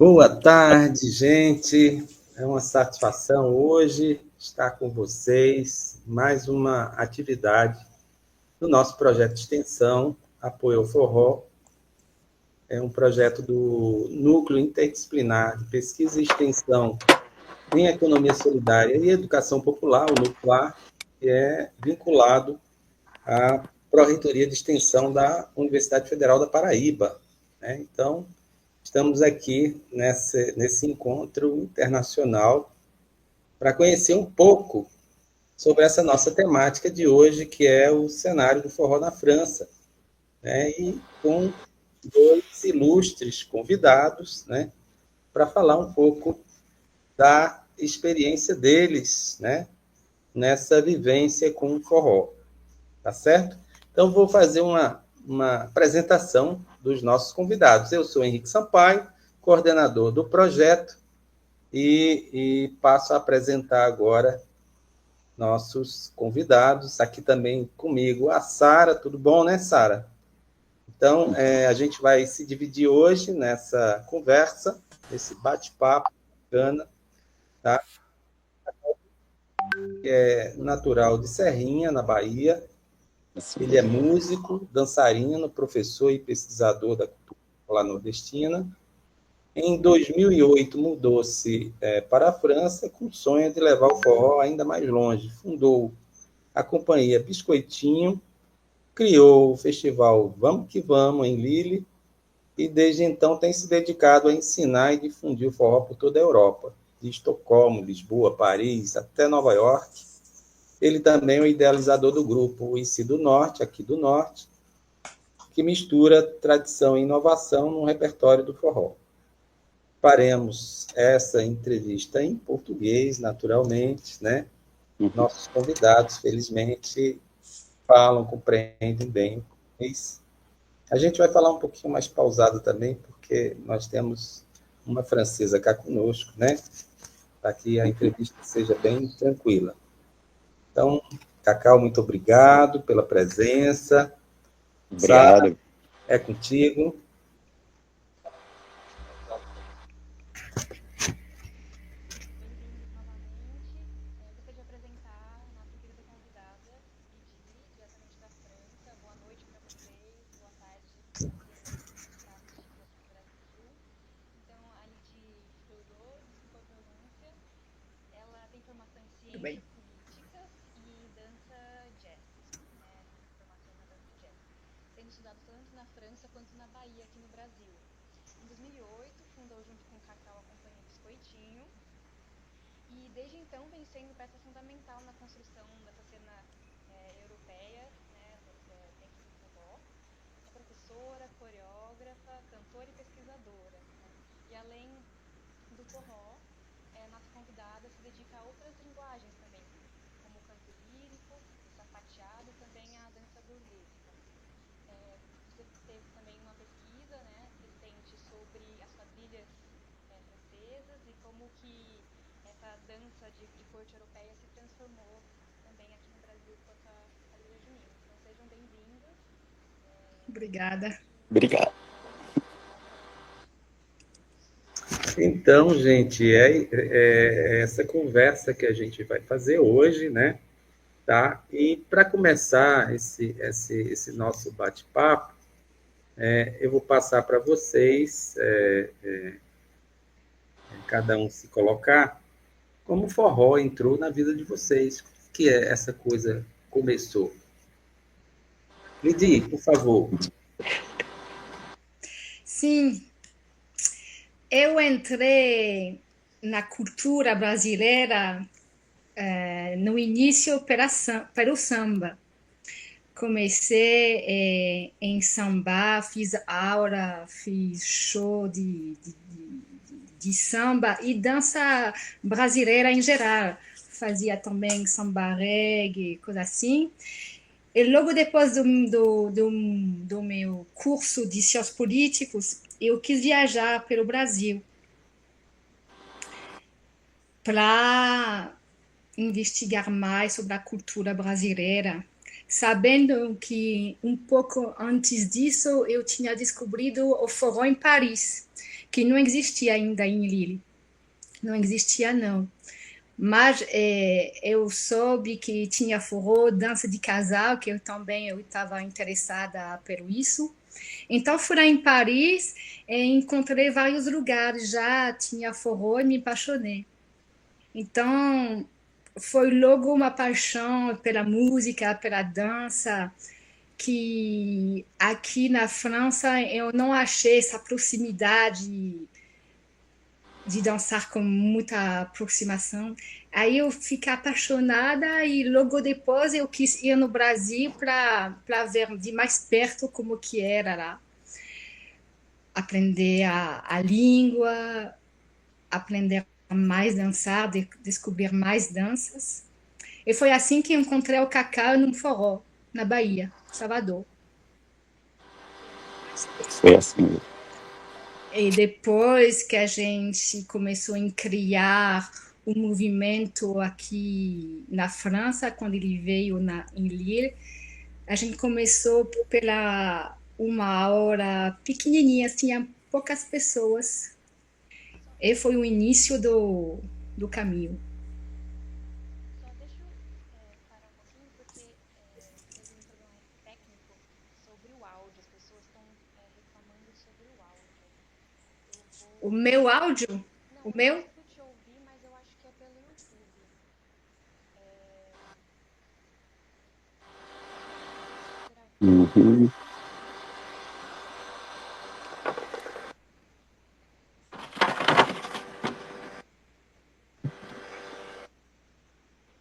Boa tarde, gente. É uma satisfação hoje estar com vocês. Mais uma atividade do nosso projeto de extensão, Apoio ao Forró. É um projeto do Núcleo Interdisciplinar de Pesquisa e Extensão em Economia Solidária e Educação Popular, o NUPLAR, que é vinculado à Pró-Reitoria de Extensão da Universidade Federal da Paraíba. Então, estamos aqui nesse encontro internacional para conhecer um pouco sobre essa nossa temática de hoje, que é o cenário do forró na França, e com dois ilustres convidados, para falar um pouco da experiência deles, nessa vivência com o forró, tá certo? Então, vou fazer uma apresentação dos nossos convidados. Eu sou Henrique Sampaio, coordenador do projeto, e passo a apresentar agora nossos convidados. Aqui também comigo a Sara. Tudo bom, né, Sara? Então, a gente vai se dividir hoje nessa conversa, nesse bate-papo bacana, tá? É natural de Serrinha, na Bahia. Ele é músico, dançarino, professor e pesquisador da cultura popular nordestina. Em 2008, mudou-se para a França com o sonho de levar o forró ainda mais longe. Fundou a companhia Biscoitinho, criou o festival Vamos Que Vamos, em Lille, e desde então tem se dedicado a ensinar e difundir o forró por toda a Europa, de Estocolmo, Lisboa, Paris, até Nova York. Ele também é o idealizador do grupo IC do Norte, aqui do Norte, que mistura tradição e inovação no repertório do forró. Faremos essa entrevista em português, naturalmente, Nossos convidados, felizmente, falam, compreendem bem o português. A gente vai falar um pouquinho mais pausado também, porque nós temos uma francesa cá conosco, para que a entrevista seja bem tranquila. Então, Cacau, muito obrigado pela presença. Obrigado. Sara, é contigo. Obrigada. Obrigado. Então, gente, é essa conversa que a gente vai fazer hoje, Tá? E para começar esse nosso bate-papo, eu vou passar para vocês, cada um se colocar, como o forró entrou na vida de vocês, que essa coisa começou. Lidi, por favor. Sim, eu entrei na cultura brasileira no início para o samba. Comecei em samba, fiz aula, fiz show de samba e dança brasileira em geral. Fazia também samba reggae, coisa assim. E logo depois do meu curso de ciências políticos, eu quis viajar pelo Brasil para investigar mais sobre a cultura brasileira, sabendo que um pouco antes disso eu tinha descobrido o forró em Paris, que não existia ainda em Lille. Não existia, não. Mas eu soube que tinha forró, dança de casal, que eu também estava interessada por isso. Então fui lá em Paris e encontrei vários lugares, já tinha forró e me apaixonei. Então foi logo uma paixão pela música, pela dança, que aqui na França eu não achei essa proximidade de dançar com muita aproximação. Aí eu fiquei apaixonada e logo depois eu quis ir no Brasil para ver de mais perto como que era lá. Aprender a língua, aprender mais dançar, descobrir mais danças. E foi assim que encontrei o Cacau no forró, na Bahia, Salvador. Foi assim. E depois que a gente começou a criar um movimento aqui na França, quando ele veio em Lille, a gente começou pela uma hora pequenininha, tinha poucas pessoas. E foi o início do caminho. Só deixa eu parar um pouquinho, porque teve um problema técnico sobre o áudio. As pessoas estão reclamando sobre o áudio. Eu O vou. meu áudio, Não, o eu meu, consigo te ouvir, mas eu acho que é pelo YouTube. Será que. Uhum.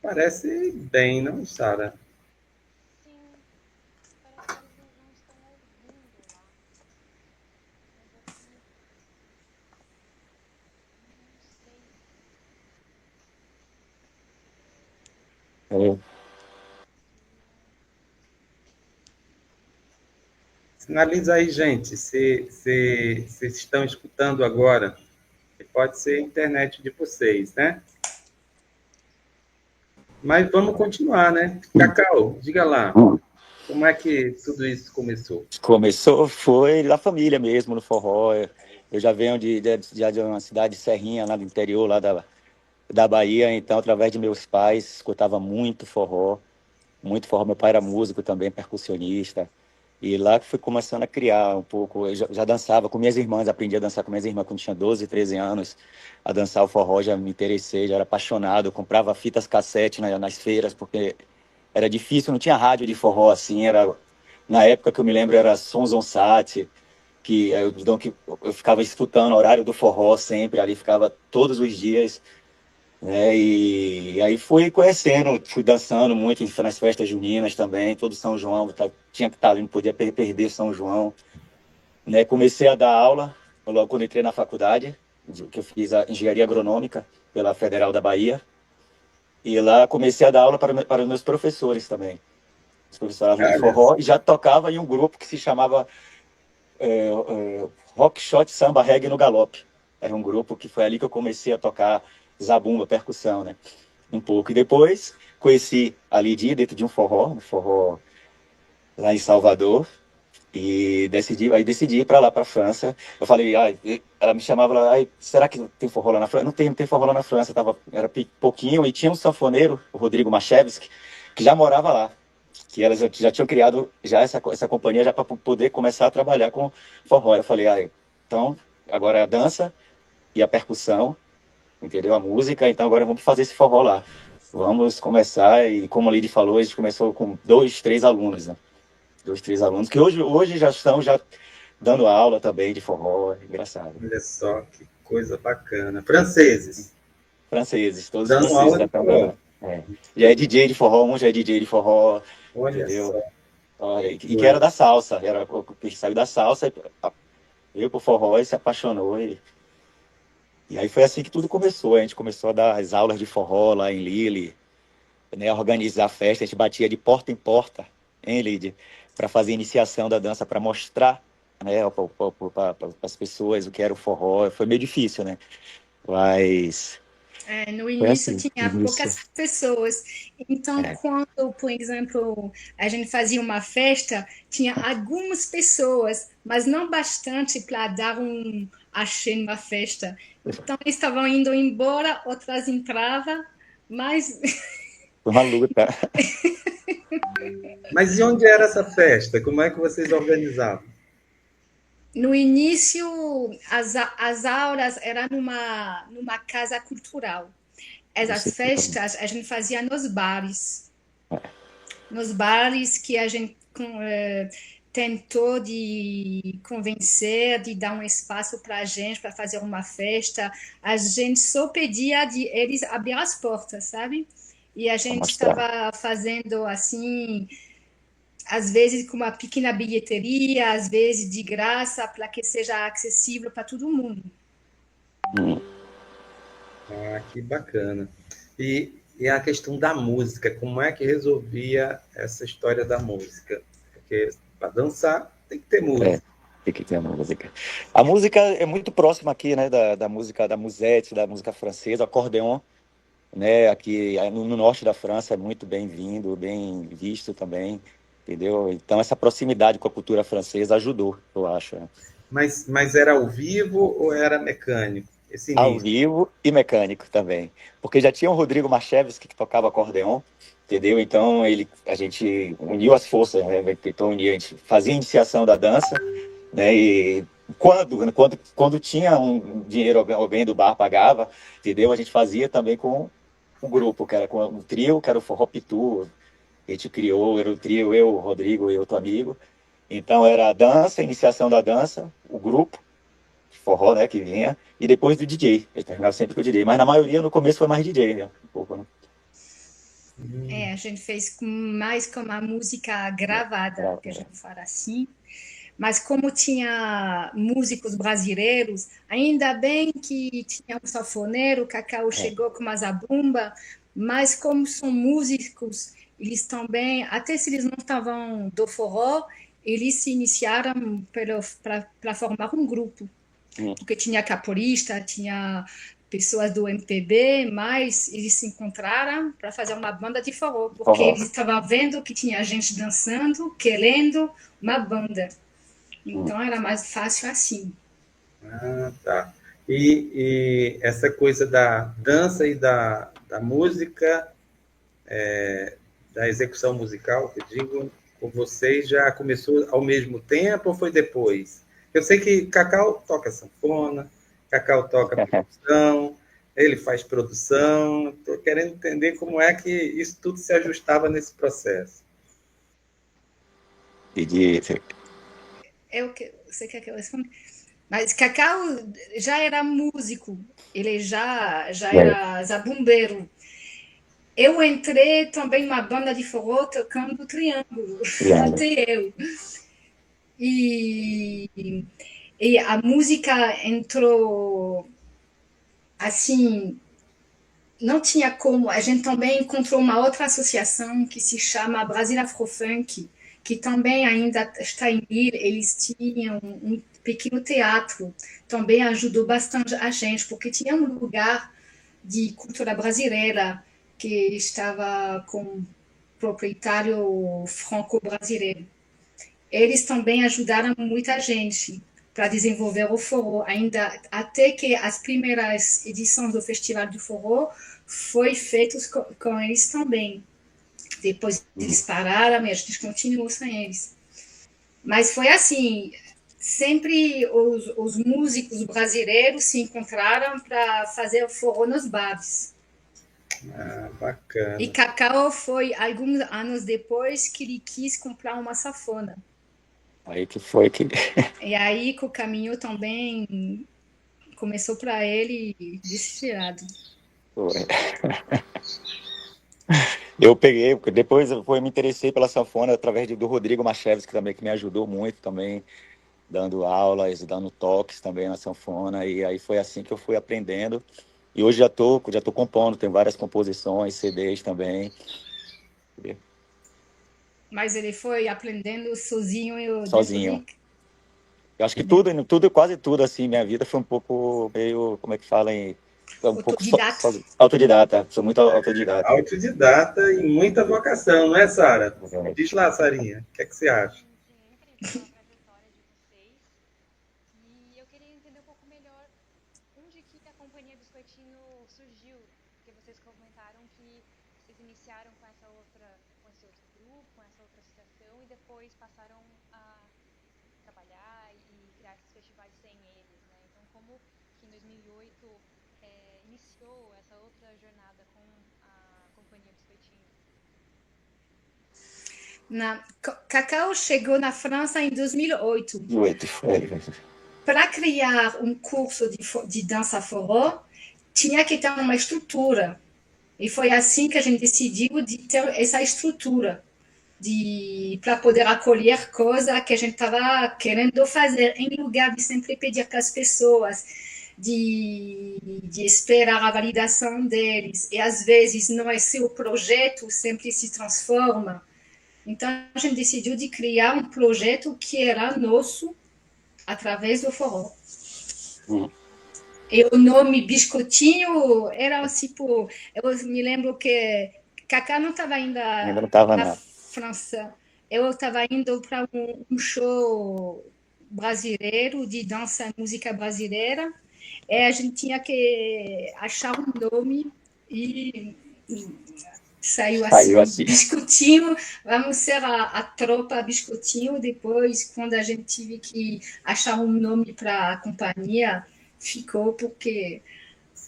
Parece bem, não, Sara? Sim, parece que eles não estão ouvindo lá. Mas aqui. Não sei. É. Sinaliza aí, gente, se vocês estão escutando agora. Pode ser a internet de vocês, né? Mas vamos continuar, né? Cacau, diga lá, como é que tudo isso começou? Começou, foi da família mesmo, no forró. Eu já venho de uma cidade serrinha, lá do interior, lá da Bahia. Então, através de meus pais, escutava muito forró. Muito forró. Meu pai era músico também, percussionista. E lá que fui começando a criar um pouco. Eu já dançava com minhas irmãs, aprendi a dançar com minhas irmãs quando tinha 12, 13 anos. A dançar o forró, já me interessei, já era apaixonado. Eu comprava fitas cassete nas feiras, porque era difícil, não tinha rádio de forró assim. Na época que eu me lembro, era Sons on Sat, que eu ficava escutando o horário do forró sempre, ali ficava todos os dias, né? E aí fui conhecendo, fui dançando muito nas festas juninas também, todo São João, tinha que estar ali, não podia perder São João, né? Comecei a dar aula logo quando entrei na faculdade, que eu fiz a engenharia agronômica pela Federal da Bahia, e lá comecei a dar aula para os meus professores também. Os professores de Olha, forró, e já tocava em um grupo que se chamava Rock Shot Samba Reggae no Galope. Era um grupo que foi ali que eu comecei a tocar zabumba, percussão, né? Um pouco. E depois conheci a Lidia dentro de um forró lá em Salvador, e decidi ir para lá, para a França. Eu falei, ela me chamava, será que tem forró lá na França? Não tem forró lá na França, era pouquinho, e tinha um sanfoneiro, o Rodrigo Machevski, que já morava lá, que elas já tinham criado já essa companhia já para poder começar a trabalhar com forró. Eu falei, então agora é a dança e a percussão, entendeu? A música, então agora vamos fazer esse forró lá. Vamos começar, e como a Lidy falou, a gente começou com 2, 3 alunos, né? 2, 3 alunos, que hoje já estão dando aula também de forró, engraçado. olha só que coisa bacana. Franceses, Franceses, todos dando franceses aula já de estão forró. É. Já é DJ de forró, um já é DJ de forró, Olha entendeu? só. Olha, e que era da salsa, era o que saiu da salsa, veio pro forró e se apaixonou. E aí foi assim que tudo começou. A gente começou a dar as aulas de forró lá em Lille, né, organizar festa, a gente batia de porta em porta, hein, Lídia, para fazer iniciação da dança, para mostrar, né, para as pessoas o que era o forró. Foi meio difícil, né? Mas No foi início assim, tinha início. poucas pessoas, então É, quando, por exemplo, a gente fazia uma festa, tinha algumas pessoas, mas não bastante para dar um axé numa festa. Então eles estavam indo embora, outras entravam, mas foi uma luta. Mas e onde era essa festa? Como é que vocês organizavam? no início as aulas eram numa casa cultural. Essas festas a gente fazia nos bares que a gente tentou de convencer, de dar um espaço para a gente, para fazer uma festa. A gente só pedia de eles abrir as portas, sabe? E a gente estava fazendo assim, às vezes com uma pequena bilheteria, às vezes de graça, para que seja acessível para todo mundo. Ah, que bacana. E a questão da música, como é que resolvia essa história da música? Porque para dançar tem que ter É, música. tem que ter a música. A música é muito próxima aqui, né, da música da musette, da música francesa, acordeon, né, aqui no norte da França é muito bem-vindo, bem visto também, entendeu? Então essa proximidade com a cultura francesa ajudou, eu acho, né? Mas era ao vivo ou era mecânico? Esse Ao início. vivo e mecânico também, porque já tinha o Rodrigo Marchevski que tocava acordeon, entendeu? Então a gente uniu as forças, né? Tentou unir, a gente fazia a iniciação da dança, né? E quando tinha um dinheiro, alguém do bar pagava, entendeu? A gente fazia também com o grupo, que era com o trio, que era o Forró Pitu, que a gente criou, era o trio, eu, o Rodrigo e outro amigo. Então era a dança, a iniciação da dança, o grupo, forró, né, que vinha, e depois do DJ. Ele terminava sempre com o DJ, mas na maioria no começo foi mais DJ, né? Um pouco, né? A gente fez mais com a música gravada, que a gente fala assim. Mas como tinha músicos brasileiros, ainda bem que tinha um sanfoneiro, o Cacau chegou com uma zabumba, mas como são músicos, eles também, até se eles não estavam do forró, eles se iniciaram para formar um grupo, porque tinha capoeirista, tinha pessoas do MPB, mas eles se encontraram para fazer uma banda de forró, porque eles estavam vendo que tinha gente dançando, querendo uma banda. Então era mais fácil assim. Ah, tá. E essa coisa da dança e da música, da execução musical, que eu digo, com vocês já começou ao mesmo tempo ou foi depois? Eu sei que Cacau toca sanfona, Cacau toca percussão, ele faz produção. Estou querendo entender como é que isso tudo se ajustava nesse processo. Você quer que eu responda? Mas Cacau já era músico, ele já era zabumbeiro. Eu entrei também numa banda de forró tocando triângulo, até eu. E a música entrou assim, não tinha como. A gente também encontrou uma outra associação que se chama Brasil Afrofunk, que também ainda está em Lille. Eles tinham um pequeno teatro, também ajudou bastante a gente, porque tinha um lugar de cultura brasileira que estava com um proprietário franco-brasileiro. Eles também ajudaram muita gente para desenvolver o forró, ainda até que as primeiras edições do Festival do Forró foi feitas com eles também. Depois eles pararam e a gente continuou sem eles. Mas foi assim, sempre os músicos brasileiros se encontraram para fazer o forró nos bares. Ah, bacana. E Cacau foi alguns anos depois que ele quis comprar uma sanfona. Aí que foi que... E aí que o caminho também começou para ele desesperado. Eu peguei, depois eu me interessei pela sanfona através do Rodrigo Machevski, que também que me ajudou muito também, dando aulas, dando toques também na sanfona, e aí foi assim que eu fui aprendendo. E hoje já tô compondo, tem várias composições, CDs também, Mas ele foi aprendendo sozinho dentro sozinho. de... Eu acho que tudo, quase tudo, assim, minha vida foi um pouco meio, como é que fala, um pouco Autodidata. autodidata, sou muito autodidata. Autodidata e muita vocação, não é, Sara? Diz lá, Sarinha, o que é que você acha? Sim, sim, é incrível a trajetória de vocês. E eu queria entender um pouco melhor onde que a Companhia Biscoitinho surgiu, porque vocês comentaram que vocês iniciaram com esse outro grupo, com essa outra associação e depois passaram a trabalhar e criar esses festivais sem eles, né? Então, como que em 2008 iniciou essa outra jornada com a Companhia Biscoitinho? Cacau chegou na França em 2008. Foi. Para criar um curso de dança forró, tinha que ter uma estrutura. E foi assim que a gente decidiu de ter essa estrutura para poder acolher coisa que a gente estava querendo fazer, em lugar de sempre pedir para as pessoas, de esperar a validação deles. E às vezes não é seu projeto, sempre se transforma. Então a gente decidiu de criar um projeto que era nosso através do forró. E o nome Biscoitinho era tipo, eu me lembro que Cacá não estava Ainda não ainda estava na na. França. Eu estava indo para um show brasileiro de dança e música brasileira. E a gente tinha que achar um nome e saiu Saiu assim, assim. Biscoitinho, vamos ser a tropa Biscoitinho. Depois, quando a gente teve que achar um nome para a companhia, ficou porque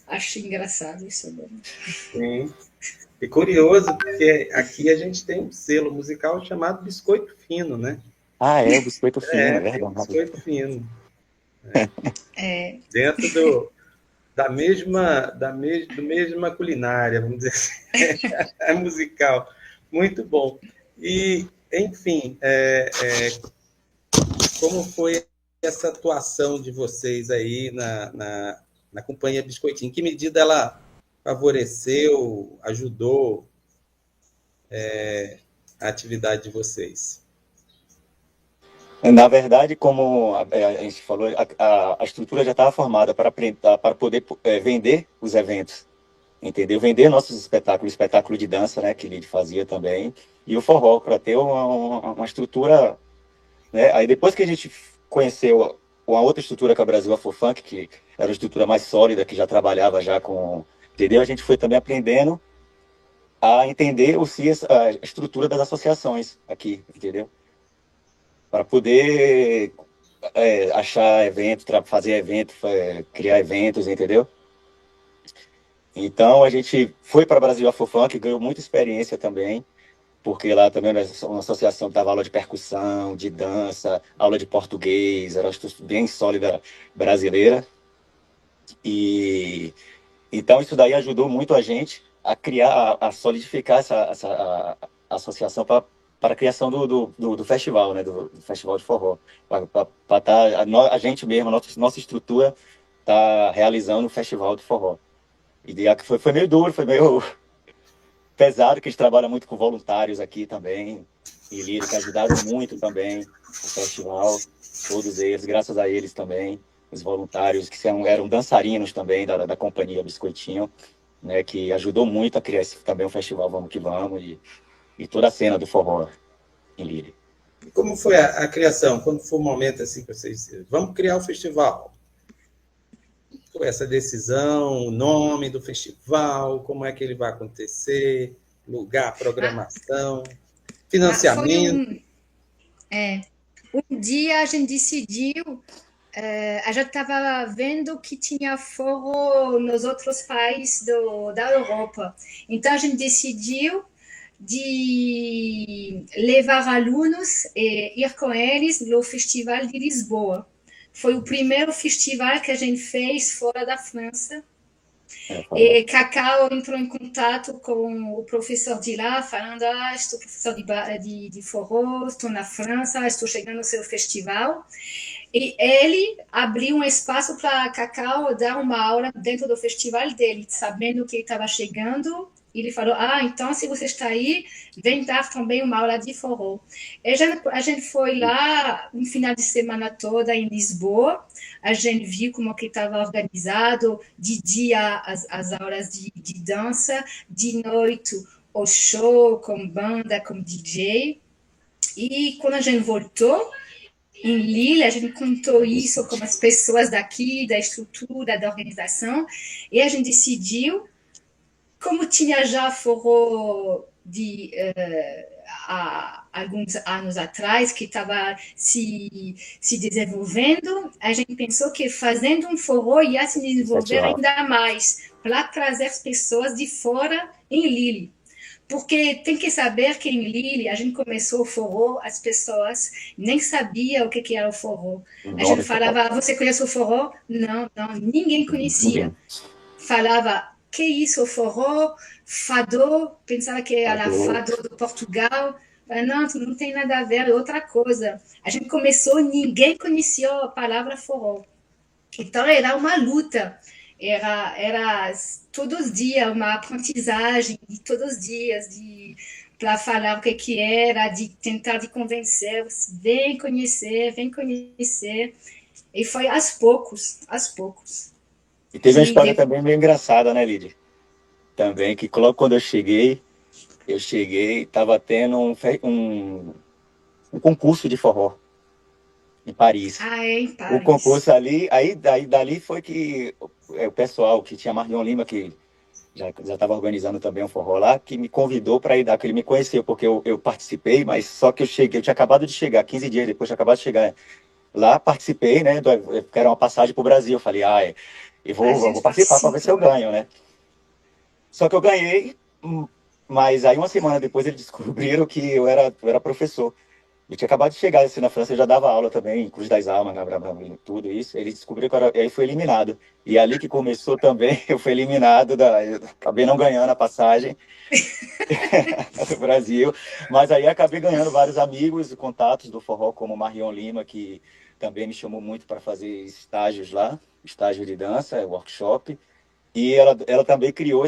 achei engraçado isso. Sim. E curioso, porque aqui a gente tem um selo musical chamado Biscoito Fino, né? Ah, o biscoito fino, é Tem verdade. Biscoito Fino. É, Dentro do mesma culinária, vamos dizer assim. É musical. Muito bom. E, enfim, como foi essa atuação de vocês aí na Companhia Biscoitinho? Em que medida ela favoreceu, ajudou a atividade de vocês? Na verdade, como a gente falou, a estrutura já estava formada para poder vender os eventos, entendeu? Vender nossos espetáculos, espetáculo de dança, né, que ele fazia também, e o forró, para ter uma estrutura, né? Aí depois que a gente conheceu uma outra estrutura que é o Brasil Afrofunk, que era uma estrutura mais sólida, que já trabalhava já com, entendeu? A gente foi também aprendendo a entender a estrutura das associações aqui, entendeu? Para poder achar evento, fazer evento, criar eventos, entendeu? Então a gente foi para Brasil Afrofunk, ganhou muita experiência também, porque lá também era uma associação que dava aula de percussão, de dança, aula de português, era uma estrutura bem sólida brasileira. E então isso daí ajudou muito a gente a criar, a solidificar essa associação para a criação do festival, né, do Festival de Forró. Para a gente mesmo, nossa estrutura tá realizando o Festival de Forró. E foi meio duro, foi meio pesado, que a gente trabalha muito com voluntários aqui também, e Lírica ajudaram muito também o festival, todos eles, graças a eles também, os voluntários que eram dançarinos também da Companhia Biscoitinho, né, que ajudou muito a criar também o festival Vamos Que Vamos e toda a cena do forró em Lírica. E como foi a criação? Quando foi o momento assim que vocês vamos criar o festival? Foi essa decisão, o nome do festival, como é que ele vai acontecer, lugar, programação, financiamento? Um dia a gente decidiu, a gente estava vendo que tinha forró nos outros países da Europa. Então a gente decidiu de levar alunos e ir com eles no Festival de Lisboa. Foi o primeiro festival que a gente fez fora da França. Fala. E Cacau entrou em contato com o professor de lá, falando: estou professor de forró, estou na França, estou chegando no seu festival. E ele abriu um espaço para Cacau dar uma aula dentro do festival dele, sabendo que ele estava chegando. Ele falou: então, se você está aí, vem dar também uma aula de forró. A gente foi lá um final de semana toda em Lisboa. A gente viu como que estava organizado, de dia as aulas de dança, de noite o show com banda, com DJ. E quando a gente voltou, em Lille, a gente contou isso com as pessoas daqui, da estrutura, da organização, e a gente decidiu, como tinha já forró há alguns anos atrás, que estava se desenvolvendo, a gente pensou que fazendo um forró ia se desenvolver Festival. ainda mais, para trazer as pessoas de fora em Lille. Porque tem que saber que em Lille a gente começou o forró, as pessoas nem sabiam o que era o forró. O A gente nome falava: você conhece o forró? Não, não, ninguém conhecia. ninguém Falava: que isso, o forró? Fado, pensava que era falou. fado do Portugal. Não, não tem nada a ver, é outra coisa. A gente começou, ninguém conhecia a palavra forró. Então era uma luta, era todos os dias uma aprendizagem, de todos os dias, de para falar o que era, de tentar de convencer, vem conhecer. E foi aos poucos, E teve uma que história depois, também meio engraçada, né, Lidy? Também, que logo quando estava tendo um concurso de forró em Paris. em O Paris. concurso ali, aí dali foi que o pessoal que tinha Marion Lima, que já estava organizando também um forró lá, que me convidou para ir dar, que ele me conheceu, porque eu participei, mas só que eu tinha acabado de chegar, 15 dias depois, tinha acabado de chegar lá, participei, né, que era uma passagem para o Brasil. Eu falei, A eu vou gente participar para ver se eu participa. ganho, né? Só que eu ganhei, mas aí uma semana depois eles descobriram que eu era professor. Eu tinha acabado de chegar assim, na França, eu já dava aula também, em Cruz das Almas, tudo isso. Eles descobriram que e aí fui eliminado. E ali que começou também, eu fui eliminado, eu acabei não ganhando a passagem do Brasil. Mas aí acabei ganhando vários amigos e contatos do forró, como Marion Lima, que também me chamou muito para fazer estágios lá, estágio de dança, workshop. E ela também criou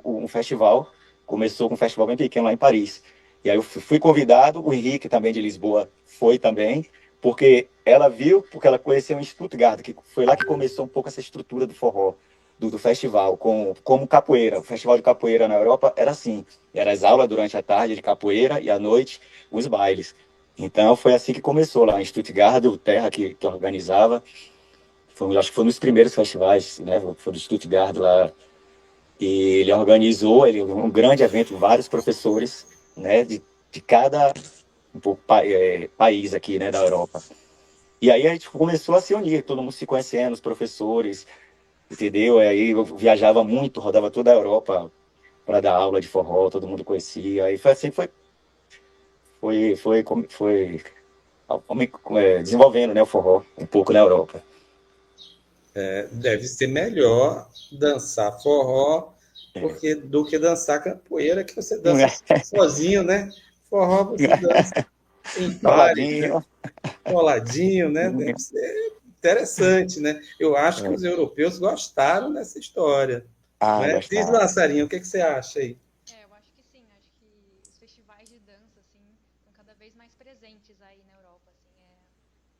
um festival, começou com um festival bem pequeno lá em Paris. E aí eu fui convidado, o Henrique também de Lisboa foi também, porque ela viu, porque ela conheceu em Stuttgart, que foi lá que começou um pouco essa estrutura do forró, do festival, como capoeira. O festival de capoeira na Europa era assim, era as aulas durante a tarde de capoeira e à noite os bailes. Então foi assim que começou lá em Stuttgart, o Terra que organizava. Acho que foi um dos primeiros festivais, né? Foi do Stuttgart lá. E ele organizou um grande evento, vários professores, né? De cada país aqui, né? Da Europa. E aí a gente começou a se unir, todo mundo se conhecendo, os professores, entendeu? E aí eu viajava muito, rodava toda a Europa para dar aula de forró, todo mundo conhecia. Aí foi assim, foi desenvolvendo, né? O forró um pouco na Europa. Deve ser melhor dançar forró do que dançar capoeira, que você dança sozinho, né? Forró você dança em pares, né? Coladinho. Coladinho, né? Deve ser interessante, né? Eu acho que os europeus gostaram dessa história, Ah, né? Diz, gostava. Passarinho, o que você acha aí? Eu acho que sim, acho que os festivais de dança, assim, estão cada vez mais presentes aí na Europa, assim,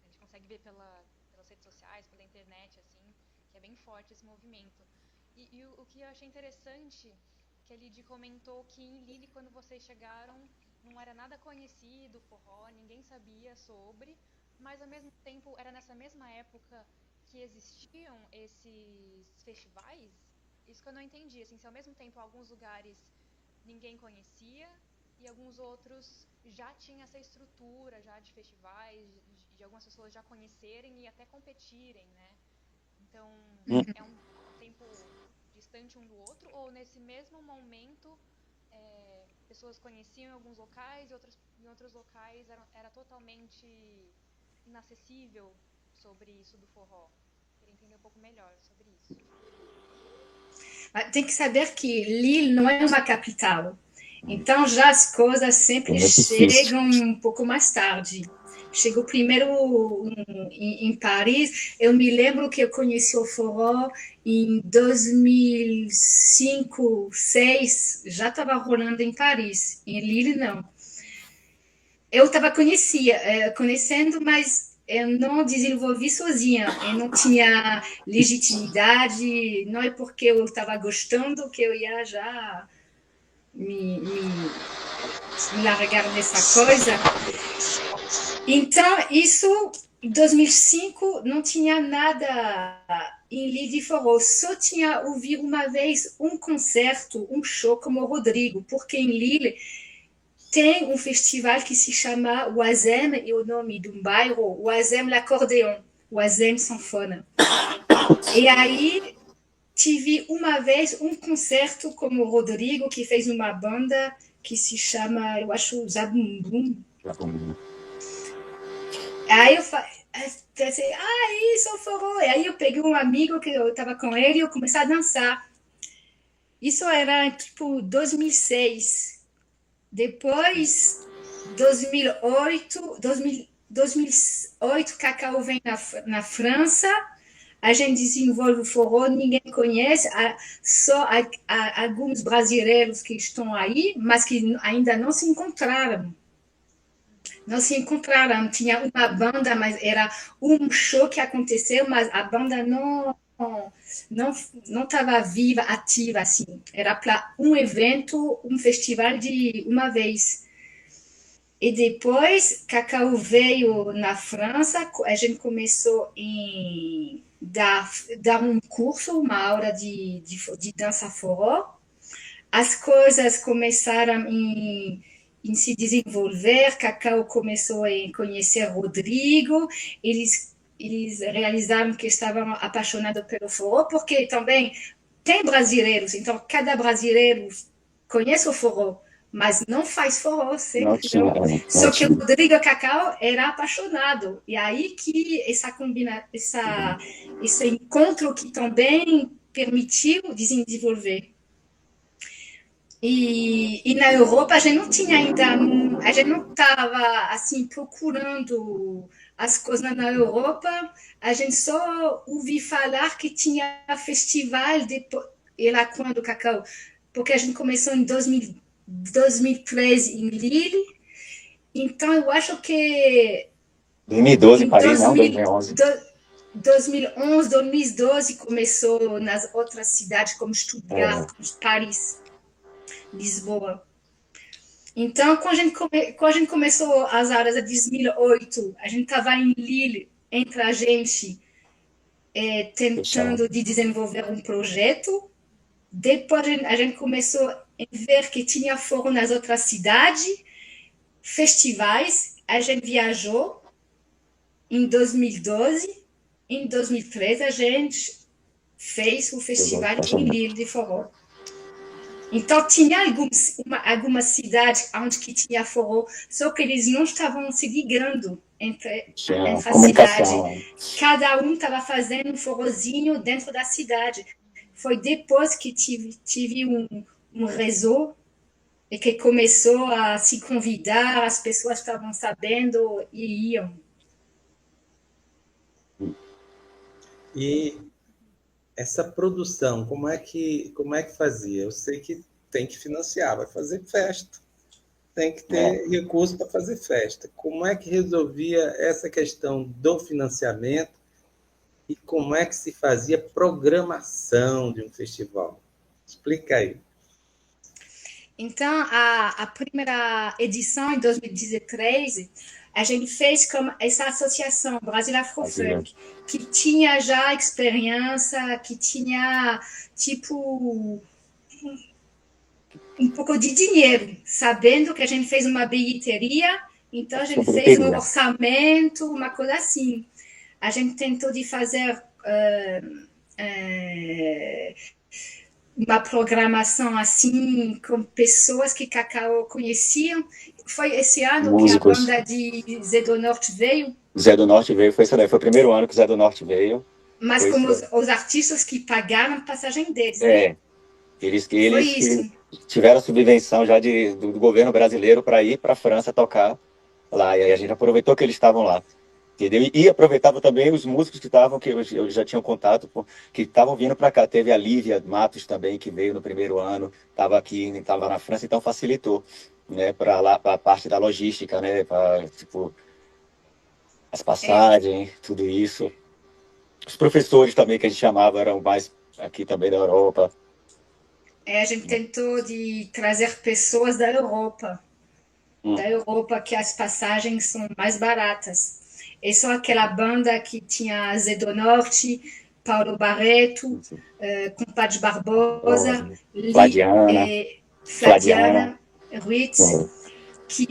a gente consegue ver pelas redes sociais, pela internet, assim, que é bem forte esse movimento. E o que eu achei interessante, que a Lidy comentou que em Lille, quando vocês chegaram, não era nada conhecido o forró, ninguém sabia sobre, mas ao mesmo tempo, era nessa mesma época que existiam esses festivais? Isso que eu não entendi, assim, se ao mesmo tempo alguns lugares ninguém conhecia e alguns outros já tinham essa estrutura já de festivais, de algumas pessoas já conhecerem e até competirem, né? Então, é um tempo distante um do outro, ou nesse mesmo momento pessoas conheciam em alguns locais e em outros locais era totalmente inacessível sobre isso do forró? Queria entender um pouco melhor sobre isso. Tem que saber que Lille não é uma capital. Então, já as coisas sempre chegam um pouco mais tarde. Chegou primeiro em Paris. Eu me lembro que eu conheci o forró em 2005, 2006. Já estava rolando em Paris. Em Lille, não. Eu estava conhecendo, mas eu não desenvolvi sozinha. Eu não tinha legitimidade. Não é porque eu estava gostando que eu ia já me largar nessa coisa. Então, isso, em 2005, não tinha nada em Lille de forró. Só tinha ouvido uma vez um concerto, um show como o Rodrigo, porque em Lille tem um festival que se chama Oisem, e o nome de um bairro, Oisem l'Accordéon, Oisem Sanfona. E aí tive uma vez um concerto com o Rodrigo, que fez uma banda que se chama, eu acho, Zabumbum. Aí eu pensei, isso é o forró. E aí eu peguei um amigo que eu estava com ele e eu comecei a dançar. Isso era tipo 2006. Depois, 2008, Cacau vem na França, a gente desenvolve o forró, ninguém conhece, só alguns brasileiros que estão aí, mas que ainda não se encontraram. Não se encontraram, tinha uma banda, mas era um show que aconteceu, mas a banda não estava viva, ativa assim. Era para um evento, um festival de uma vez. E depois, Cacau veio na França, a gente começou a dar um curso, uma aula de dança forró. As coisas começaram em se desenvolver, Cacau começou a conhecer Rodrigo, eles realizaram que estavam apaixonados pelo forró, porque também tem brasileiros, então cada brasileiro conhece o forró, mas não faz forró sempre. Só que o Rodrigo e Cacau era apaixonado, e aí que esse encontro que também permitiu desenvolver. E na Europa a gente não tinha ainda, a gente não estava assim procurando as coisas na Europa, a gente só ouviu falar que tinha festival depois, e lá quando, Cacau, porque a gente começou em 2013 em Lille, então eu acho que 2012 em Paris, não, 2011. 2011, 2012 começou nas outras cidades como Stuttgart, Paris, Lisboa. Então, quando a gente começou as aulas em 2008, a gente estava em Lille, entre a gente, tentando de desenvolver um projeto. Depois, a gente começou a ver que tinha forró nas outras cidades, festivais. A gente viajou em 2012. Em 2013, a gente fez o festival em Lille de forró. Então, tinha algumas cidades onde que tinha forró, só que eles não estavam se ligando entre a cidade. Cada um estava fazendo um forrozinho dentro da cidade. Foi depois que tive um réseau e que começou a se convidar, as pessoas estavam sabendo e iam. E essa produção, como é que fazia? Eu sei que tem que financiar, vai fazer festa, tem que ter recurso para fazer festa. Como é que resolvia essa questão do financiamento e como é que se fazia programação de um festival? Explica aí. Então, a primeira edição, em 2013, a gente fez com essa associação Brasil Afrofolk, que tinha já experiência, que tinha, tipo, um pouco de dinheiro, sabendo que a gente fez uma bilheteria, então a gente fez um orçamento, uma coisa assim. A gente tentou de fazer uma programação assim, com pessoas que Cacau conheciam. Foi esse ano músicos. Que a banda de Zé do Norte veio? Zé do Norte veio, foi isso daí, foi o primeiro ano que o Zé do Norte veio. Mas como os artistas que pagaram a passagem deles, né? Foi Eles isso. que tiveram a subvenção já do governo brasileiro para ir para a França tocar lá. E aí a gente aproveitou que eles estavam lá. Entendeu? E aproveitava também os músicos que estavam, que eu já tinha contato, que estavam vindo para cá. Teve a Lívia Matos também, que veio no primeiro ano, estava aqui, estava na França, então facilitou, né, para lá, para a parte da logística, né, para, tipo, as É, passagens, tudo isso. Os professores também que a gente chamava eram mais aqui também da Europa. a gente tentou de trazer pessoas Hum, da Europa que as passagens são mais baratas. É só aquela banda que tinha Zé do Norte, Paulo Barreto, assim, Compadre Barbosa, Rosa, Fladiana, Fladiana. Fladiana, Ruiz, que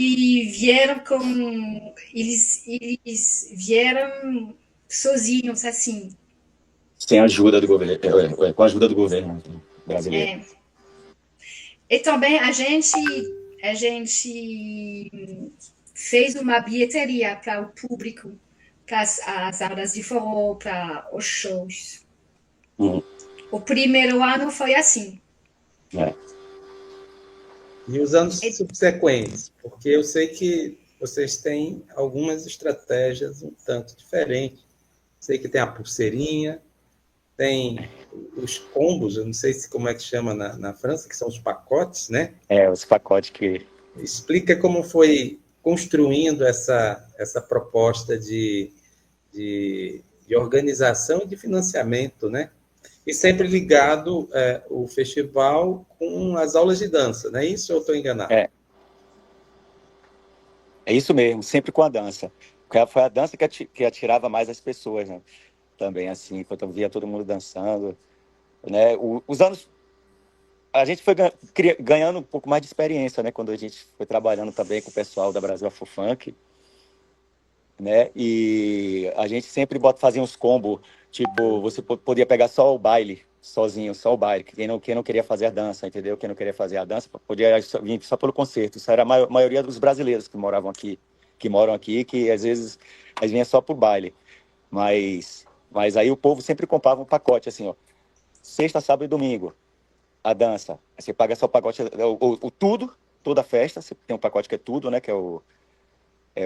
vieram com. Eles vieram sozinhos, assim. Sem ajuda do governo, com a ajuda do governo brasileiro. É. E também a gente fez uma bilheteria para o público, para as aulas de forró, para os shows. Hum, O primeiro ano foi assim. é. E os anos E, subsequentes, porque eu sei que vocês têm algumas estratégias um tanto diferentes. Sei que tem a pulseirinha, tem os combos, eu não sei se como é que chama na França, que são os pacotes, né? Os pacotes que. Explica como foi construindo essa proposta de organização e de financiamento, né? E sempre ligado o festival com as aulas de dança, não é isso ou eu estou enganado? É, é isso mesmo, sempre com a dança. Porque foi a dança que atirava mais as pessoas, né? Também, assim, quando eu via todo mundo dançando, né? Os anos. A gente foi ganhando um pouco mais de experiência, né? Quando a gente foi trabalhando também com o pessoal da Brasil Afro Funk, né? E a gente sempre fazia uns combos, tipo, você podia pegar só o baile, sozinho, só o baile. Quem não queria fazer a dança, entendeu? Quem não queria fazer a dança, podia vir só pelo concerto. Isso era a maioria dos brasileiros que moravam aqui, que moram aqui, que às vezes eles vinham só pro baile. Mas aí o povo sempre comprava um pacote, assim, ó. Sexta, sábado e domingo, a dança. Aí você paga só o pacote, o tudo, toda a festa. Você tem um pacote que é tudo, né? Que é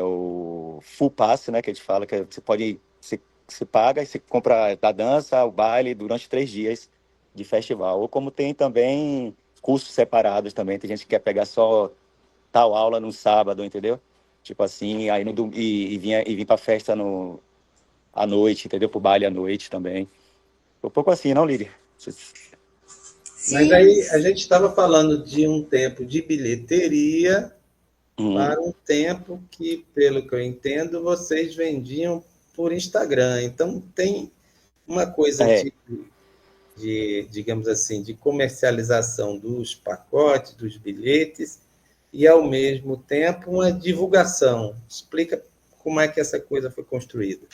o full pass, né? Que a gente fala, que você pode, você paga e você compra a dança, o baile durante 3 dias de festival. Ou como tem também cursos separados também. Tem gente que quer pegar só tal aula no sábado, entendeu? Tipo assim, aí e vir pra festa à noite, entendeu? Pro baile à noite também. Um pouco assim, não, Lídia? Mas sim, aí a gente estava falando de um tempo de bilheteria Uhum. para um tempo que, pelo que eu entendo, vocês vendiam por Instagram. Então tem uma coisa É, digamos assim, de comercialização dos pacotes, dos bilhetes, e ao mesmo tempo uma divulgação. Explica como é que essa coisa foi construída.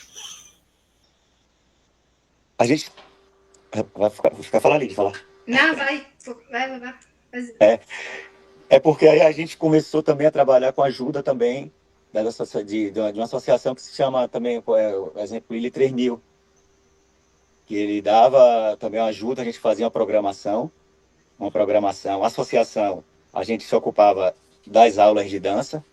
a gente. Vai falar, Lídia, falar. não, vai. É, é porque aí a gente começou também a trabalhar com ajuda também de uma associação que se chama também, por exemplo, Ilha 3000, que ele dava também uma ajuda, a gente fazia uma programação, associação, a gente se ocupava das aulas de dança,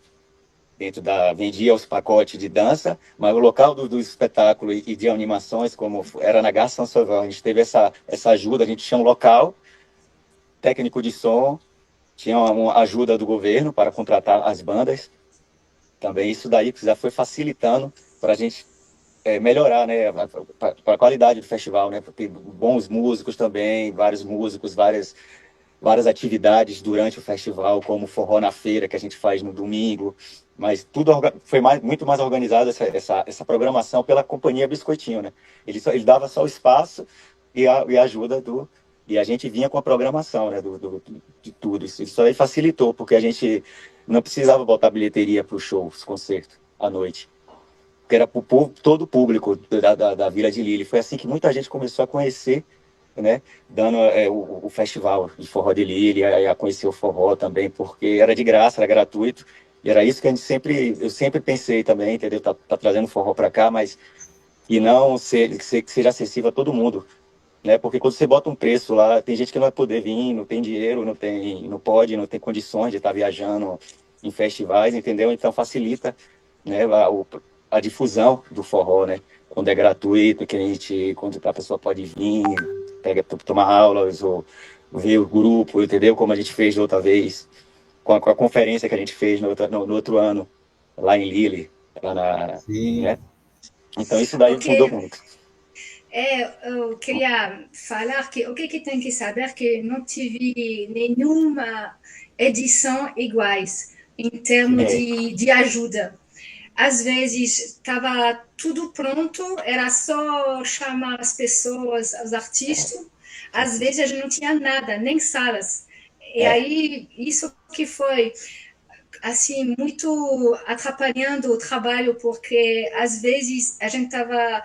vendia os pacotes de dança, mas o local do espetáculo e de animações, como era na Gare Saint-Sauveur, a gente teve essa ajuda, a gente tinha um local, técnico de som, tinha uma ajuda do governo para contratar as bandas, também isso daí já foi facilitando para a gente melhorar, né, para a qualidade do festival, né, porque bons músicos também, vários músicos, várias atividades durante o festival, como forró na feira que a gente faz no domingo, mas tudo foi muito mais organizado essa programação pela companhia Biscoitinho, né? Ele dava só o espaço e a ajuda e a gente vinha com a programação, né, de tudo. Isso aí facilitou, porque a gente não precisava botar bilheteria para o show, os concertos à noite, porque era para todo o público da Vila de Lille. Foi assim que muita gente começou a conhecer, né, dando o festival de forró de Lille, a conhecer o forró também, porque era de graça, era gratuito, e era isso que eu sempre pensei também, entendeu? Tá trazendo forró para cá, mas e não que seja acessível a todo mundo, né? Porque quando você bota um preço lá, tem gente que não vai poder vir, não tem dinheiro, não tem condições de estar viajando em festivais, entendeu? Então facilita, né, a difusão do forró, né? Quando é gratuito, quando a pessoa pode vir, tomar aulas ou ver o grupo, entendeu? Como a gente fez da outra vez, com a conferência que a gente fez no outro ano, lá em Lille, Sim. né? Então isso daí mudou muito. Eu queria falar que o que tem que saber que não tive nenhuma edição iguais em termos de ajuda. Às vezes estava tudo pronto, era só chamar as pessoas, os artistas. Às vezes a gente não tinha nada, nem salas. E aí isso que foi assim muito atrapalhando o trabalho, porque às vezes a gente estava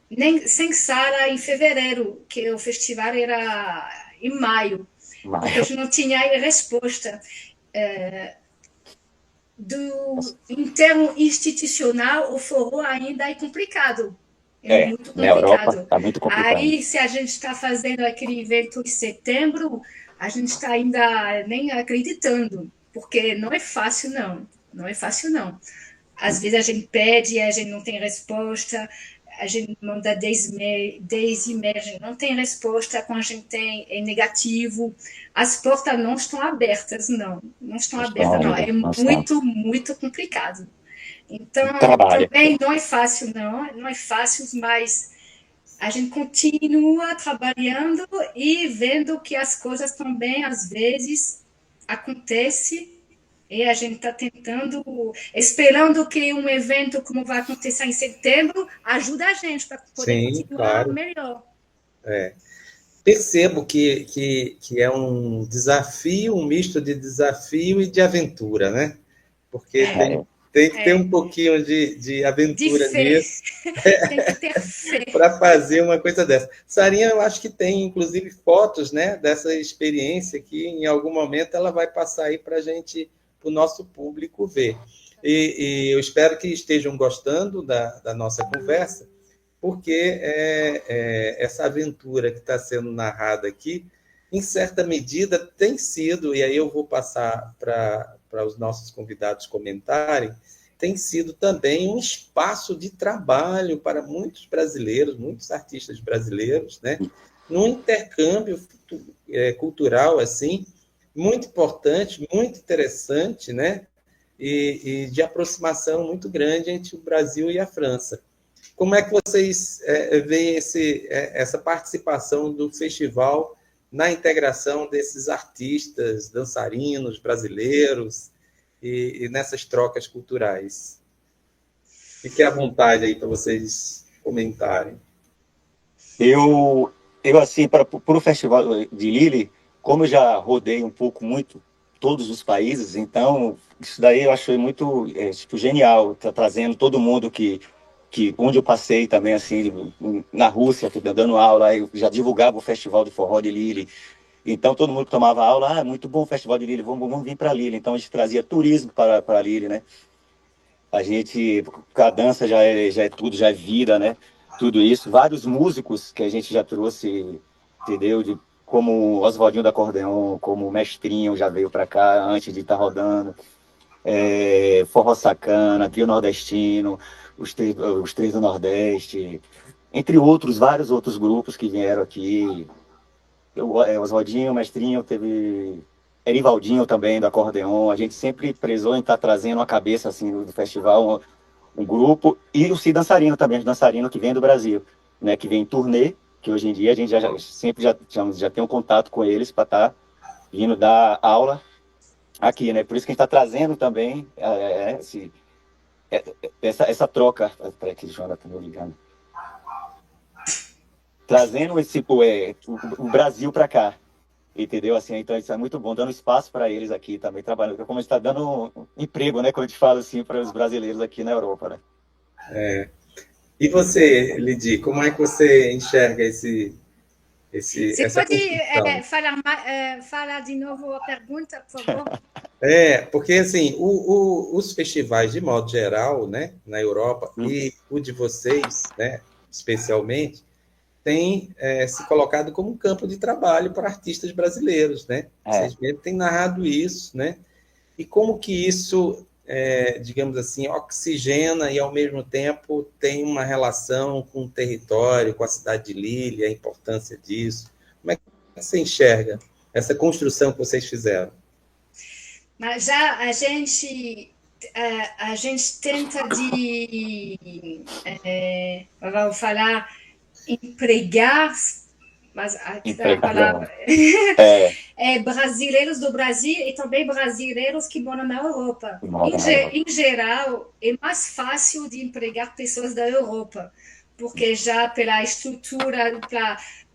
nem sem sala em fevereiro, que o festival era em maio, porque a gente não tinha resposta. Em termo institucional, o forró ainda é complicado. É muito Na Europa complicado. está muito complicado. Aí, se a gente está fazendo aquele evento em setembro, a gente está ainda nem acreditando, porque não é fácil, não. Não é fácil, não. Às vezes a gente pede, a gente não tem resposta, a gente manda 10 e-mails, a gente não tem resposta, quando a gente tem é negativo. As portas não estão abertas, não. Não estão abertas, não. É muito, muito complicado. Então, também não é fácil, não. Não é fácil, mas a gente continua trabalhando e vendo que as coisas também, às vezes, acontecem. E a gente está tentando, esperando que um evento como vai acontecer em setembro ajude a gente para poder continuar melhor. Percebo que é um desafio, um misto de desafio e de aventura, né? Porque tem que ter um pouquinho de aventura nisso. Tem que ter fé. Para fazer uma coisa dessa. Sarinha, eu acho que tem, inclusive, fotos, né, dessa experiência que, em algum momento, ela vai passar aí para a gente, para o nosso público ver. E eu espero que estejam gostando da nossa conversa, porque essa aventura que está sendo narrada aqui, em certa medida, tem sido, e aí eu vou passar para os nossos convidados comentarem, tem sido também um espaço de trabalho para muitos brasileiros, muitos artistas brasileiros, né? Num intercâmbio cultural assim, muito importante, muito interessante, né? E de aproximação muito grande entre o Brasil e a França. Como é que vocês veem essa participação do festival na integração desses artistas, dançarinos brasileiros e nessas trocas culturais? Fique à vontade aí para vocês comentarem. Eu assim, para o Festival de Lille, como eu já rodei um pouco, muito, todos os países, então isso daí eu achei muito genial, tá trazendo todo mundo que onde eu passei também, assim, na Rússia, dando aula, eu já divulgava o Festival de Forró de Lille. Então, todo mundo que tomava aula, muito bom o Festival de Lille, vamos vir para Lille. Então, a gente trazia turismo para Lille, né? A dança já é tudo, já é vida, né? Tudo isso. Vários músicos que a gente já trouxe, entendeu? Como Oswaldinho da Acordeon, como o Mestrinho já veio para cá antes de estar rodando. Forró Sacana, Trio Nordestino, os três do Nordeste, entre outros, vários outros grupos que vieram aqui. Oswaldinho, Mestrinho, teve Erivaldinho também, do acordeon. A gente sempre prezou em estar trazendo a cabeça assim, do festival, um grupo, e os dançarinos também, os dançarinos que vêm do Brasil, né, que vêm em turnê, que hoje em dia a gente sempre já tem um contato com eles para estar vindo dar aula aqui, né? Por isso que a gente está trazendo também essa troca. Espera que o Jonathan está me ligando. Trazendo o Brasil para cá, entendeu? Assim, então isso é muito bom, dando espaço para eles aqui também, trabalhando, como a gente está dando emprego, né? Quando a gente fala assim, para os brasileiros aqui na Europa, né? E você, Lidi, como é que você enxerga Você pode falar de novo a pergunta, por favor? Porque assim, os festivais, de modo geral, né, na Europa, e o de vocês, né, especialmente, tem se colocado como um campo de trabalho para artistas brasileiros, né? Vocês mesmo têm narrado isso, né? E como que isso, digamos assim, oxigena e, ao mesmo tempo, tem uma relação com o território, com a cidade de Lille, a importância disso? Como é que você enxerga essa construção que vocês fizeram? Mas já a gente tenta vamos falar, empregar, mas aqui a Empregadão. palavra É, é brasileiros do Brasil e também brasileiros que moram na Europa. mora na Europa. Em geral, é mais fácil de empregar pessoas da Europa, porque já pela estrutura,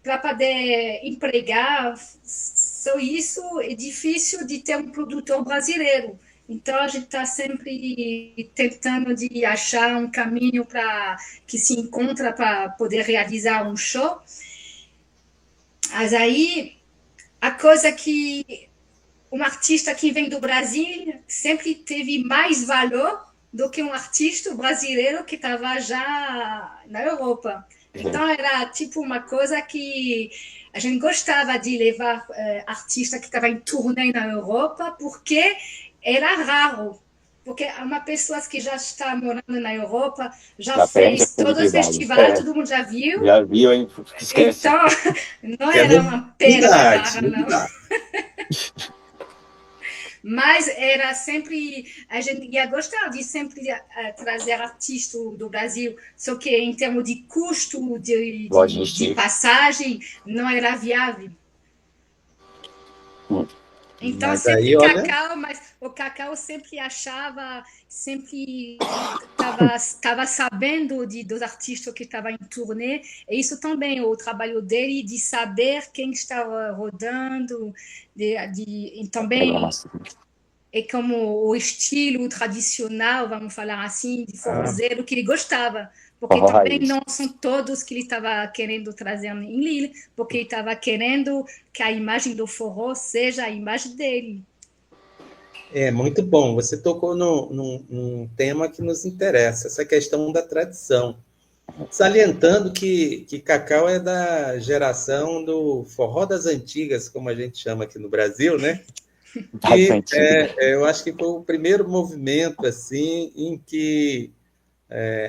para poder empregar, só isso é difícil de ter um produtor brasileiro. Então a gente está sempre tentando de achar um caminho para que se encontra para poder realizar um show. Mas aí a coisa que um artista que vem do Brasil sempre teve mais valor do que um artista brasileiro que estava já na Europa. Então era tipo uma coisa que a gente gostava de levar artista que estava em turnê na Europa, porque era raro. Porque uma pessoa que já está morando na Europa, já Já perde a fez todos os credibilidade. festivais, todo mundo já viu. Já viu, hein? Esquece. Então, não É era uma pérola novidade, rara, não. novidade. Mas era sempre, a gente ia gostar de sempre trazer artistas do Brasil, só que em termos de custo de Logística. passagem, não era viável. Então, Mas sempre aí, olha, Cacau, mas o Cacau sempre achava, sempre estava sabendo dos artistas que estavam em turnê, e isso também, o trabalho dele de saber quem estava rodando, e também é como o estilo tradicional, vamos falar assim, de forrozeiro que ele gostava, porque Forró também raiz. não são todos que ele estava querendo trazer em Lille, porque ele estava querendo que a imagem do forró seja a imagem dele. é muito bom. Você tocou num tema que nos interessa, essa questão da tradição. Salientando que Cacau é da geração do forró das antigas, como a gente chama aqui no Brasil, né? Das E antigas. eu acho que foi o primeiro movimento assim em que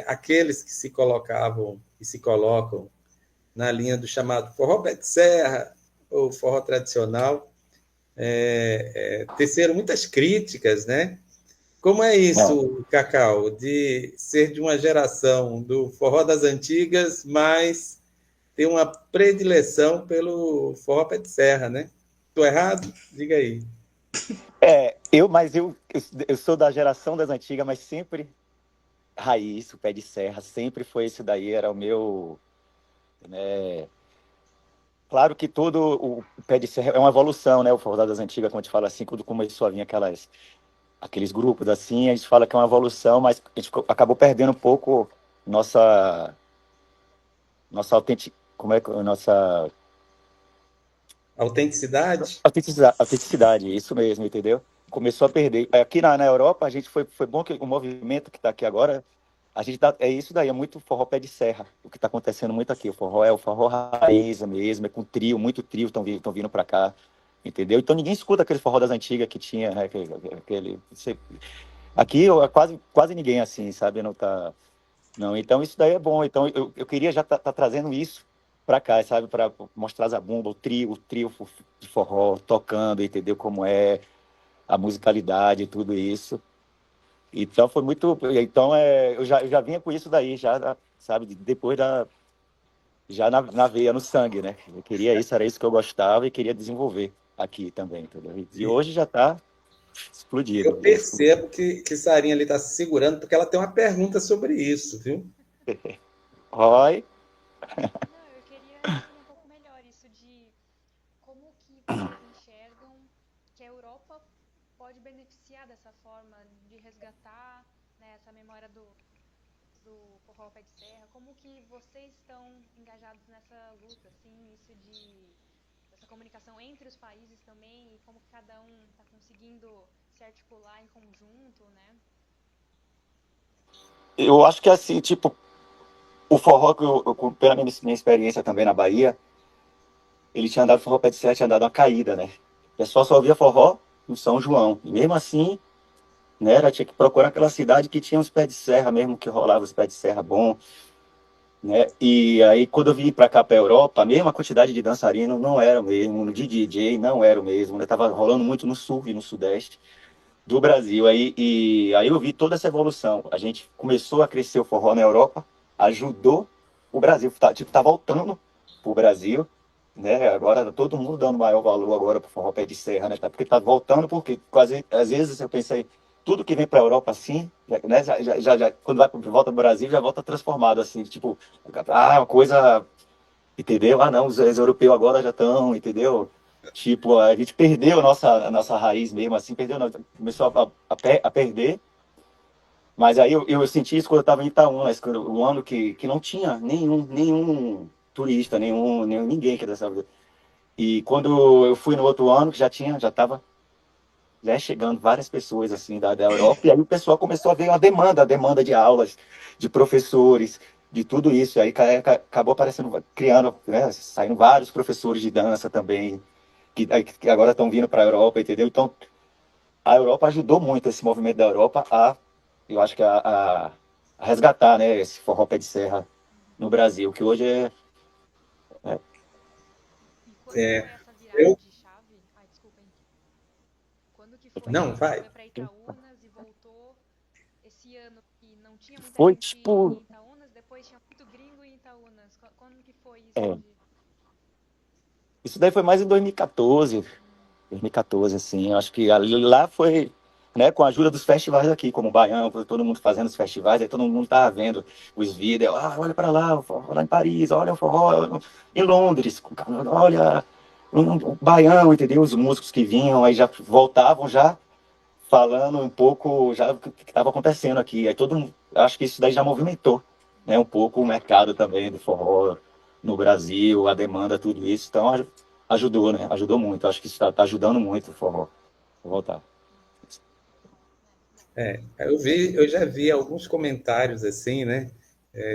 aqueles que se colocavam e se colocam na linha do chamado forró pé de serra ou forró tradicional teceram muitas críticas, né? Como é Não, isso, Cacau, de ser de uma geração do forró das antigas, mas ter uma predileção pelo forró pé de serra, né? Estou errado? Diga aí. eu sou da geração das antigas, mas sempre raiz, o pé de serra, sempre foi esse daí, era o meu, né? Claro que todo o pé de serra é uma evolução, né? O forró das antigas, como a gente fala assim, quando começou a vir aqueles grupos assim, a gente fala que é uma evolução, mas a gente acabou perdendo um pouco nossa como é que nossa Autenticidade? autenticidade, isso mesmo, entendeu? Começou a perder. Aqui na Europa, a gente foi bom que o movimento que está aqui agora, a gente é isso daí, é muito forró pé de serra, o que está acontecendo muito aqui. O forró é o forró raiz mesmo, é com trio, muito trio estão vindo para cá, entendeu? Então ninguém escuta aquele forró das antigas que tinha, né? Aqui quase ninguém assim, sabe? Não tá. Não, então isso daí é bom. Então eu queria já tá trazendo isso para cá, sabe? Para mostrar a zabumba, o trio de forró tocando, entendeu como é a musicalidade, tudo isso. Então foi muito. Então eu já vinha com isso daí, já, sabe? Depois já na veia, no sangue, né? Eu queria isso, era isso que eu gostava e queria desenvolver aqui também, entendeu? E hoje já está Eu explodido. percebo que Sarinha ali está se segurando, porque ela tem uma pergunta sobre isso, viu? Roy, Não, eu queria entender um pouco melhor isso de como que vocês enxergam que a Europa pode beneficiar dessa forma de resgatar, né, essa memória do forró pé de serra. Como que vocês estão engajados nessa luta, assim, isso de essa comunicação entre os países também e como que cada um está conseguindo se articular em conjunto, né? eu acho que assim, tipo, O forró, pela minha experiência também na Bahia, ele tinha andado forró pé de serra, tinha dado uma caída, né? O pessoal só ouvia forró no São João. E mesmo assim, né, tinha que procurar aquela cidade que tinha os pés de serra mesmo, que rolava os pés de serra bom, né? E aí, quando eu vim para cá, para a Europa, a mesma quantidade de dançarino não era o mesmo, de DJ não era o mesmo, né? Tava rolando muito no sul e no sudeste do Brasil. Aí eu vi toda essa evolução. A gente começou a crescer o forró na Europa, ajudou o Brasil, tá voltando pro Brasil, né? Agora tá todo mundo dando maior valor agora pro forró pé de serra, né? Porque tá voltando, porque quase, às vezes eu pensei, tudo que vem para a Europa assim, né? Quando vai volta pro Brasil, já volta transformado assim, tipo, uma coisa, entendeu? Ah, não, os europeus agora já estão, entendeu? Tipo, a gente perdeu a nossa raiz mesmo, assim, perdeu, não, começou a perder. Mas aí eu senti isso quando eu estava em Itaúna, um ano que não tinha nenhum turista, ninguém que dessa vida. E quando eu fui no outro ano, que já estava chegando várias pessoas assim da Europa, e aí o pessoal começou a ver a demanda de aulas, de professores, de tudo isso. E aí acabou aparecendo, criando, né, saindo vários professores de dança também, que agora estão vindo para a Europa, entendeu? Então, a Europa ajudou muito esse movimento da Europa eu acho que a resgatar, né, esse forró pé de serra no Brasil, que hoje é E quando que foi É, essa virada eu, de chave? Ai, desculpa, Henrique. Quando que foi não, que você vai. foi para Itaúnas e voltou esse ano que não tinha muita foi gente tipo, em Itaúnas, depois tinha muito gringo em Itaúnas. Quando que foi isso é, de... isso daí foi mais em 2014, assim, eu acho que ali, lá foi, né, com a ajuda dos festivais aqui, como o Baião, todo mundo fazendo os festivais, aí todo mundo tava vendo os vídeos, olha para lá, o forró lá em Paris, olha o forró em Londres, olha o Baião, entendeu? Os músicos que vinham, aí já voltavam já falando um pouco já do que estava acontecendo aqui, aí todo mundo, acho que isso daí já movimentou, né, um pouco o mercado também do forró no Brasil, a demanda, tudo isso, então ajudou, né? Ajudou muito. Acho que isso tá ajudando muito o forró. Vou voltar. Eu já vi alguns comentários assim, né,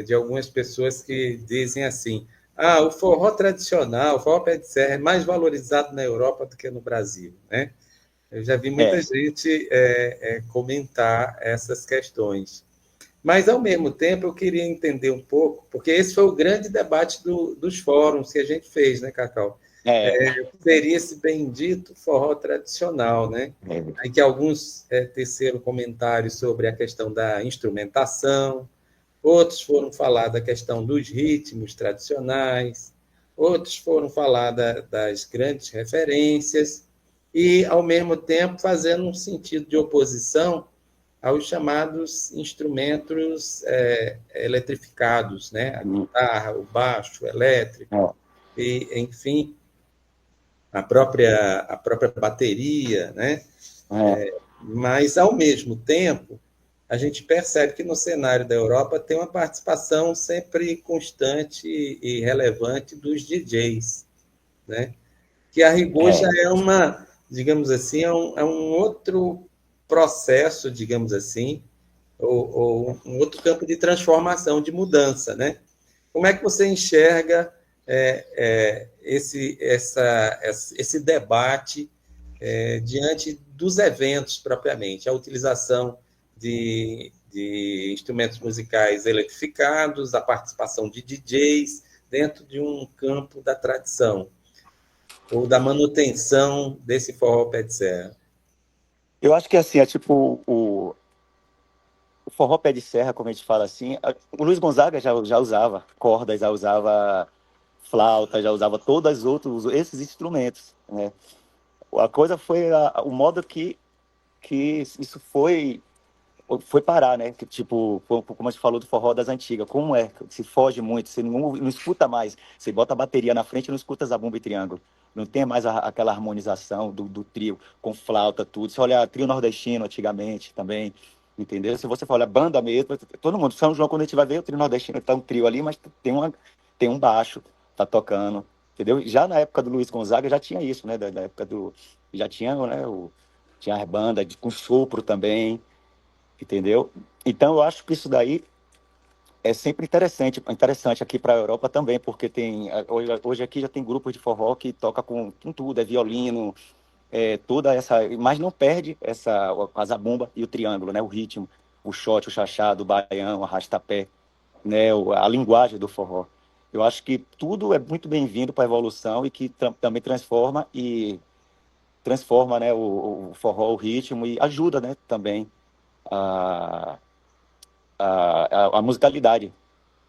de algumas pessoas que dizem assim: ah, o forró tradicional, o forró pé de serra é mais valorizado na Europa do que no Brasil, né? Eu já vi muita É, gente comentar essas questões. Mas, ao mesmo tempo, eu queria entender um pouco, porque esse foi o grande debate dos fóruns que a gente fez, né, Cacau? é, Seria esse bendito forró tradicional, né? é, Aí que alguns teceram comentários sobre a questão da instrumentação, outros foram falar da questão dos ritmos tradicionais, outros foram falar das grandes referências, e, ao mesmo tempo, fazendo um sentido de oposição aos chamados instrumentos eletrificados, né? A guitarra, o baixo, o elétrico, é, e, enfim, a própria bateria, né? é, Mas, ao mesmo tempo, a gente percebe que no cenário da Europa tem uma participação sempre constante e relevante dos DJs, né? Que a rigor já é, é uma, digamos assim, é um outro processo, digamos assim, ou um outro campo de transformação, de mudança, né? Como é que você enxerga esse debate diante dos eventos propriamente, a utilização de instrumentos musicais eletrificados, a participação de DJs dentro de um campo da tradição ou da manutenção desse forró pé de serra? eu acho que assim, é tipo o forró pé de serra, como a gente fala assim, o Luiz Gonzaga já usava cordas, já usava flauta, já usava todos os outros, esses instrumentos, né? A coisa foi o modo que isso foi parar, né? Que, tipo, como a gente falou do forró das antigas, como é? Se foge muito, você não escuta mais. Você bota a bateria na frente e não escuta zabumba e triângulo. Não tem mais aquela harmonização do trio, com flauta, tudo. Se olhar trio nordestino antigamente também, entendeu? Se você for olhar banda mesmo, todo mundo, São João, quando a gente vai ver o trio nordestino, tá um trio ali, mas tem um baixo, tá tocando, entendeu? Já na época do Luiz Gonzaga já tinha isso, né? Da época do. Já tinha, né? Tinha as bandas com sopro também, entendeu? Então eu acho que isso daí é sempre interessante aqui para a Europa também, porque hoje aqui já tem grupos de forró que toca com tudo, é violino, toda essa, mas não perde a zabumba e o triângulo, né, o ritmo, o shot, o chachado, o baião, o arrastapé, né, a linguagem do forró. Eu acho que tudo é muito bem-vindo para a evolução e que também transforma, né, o forró, o ritmo e ajuda, né, também a, a musicalidade,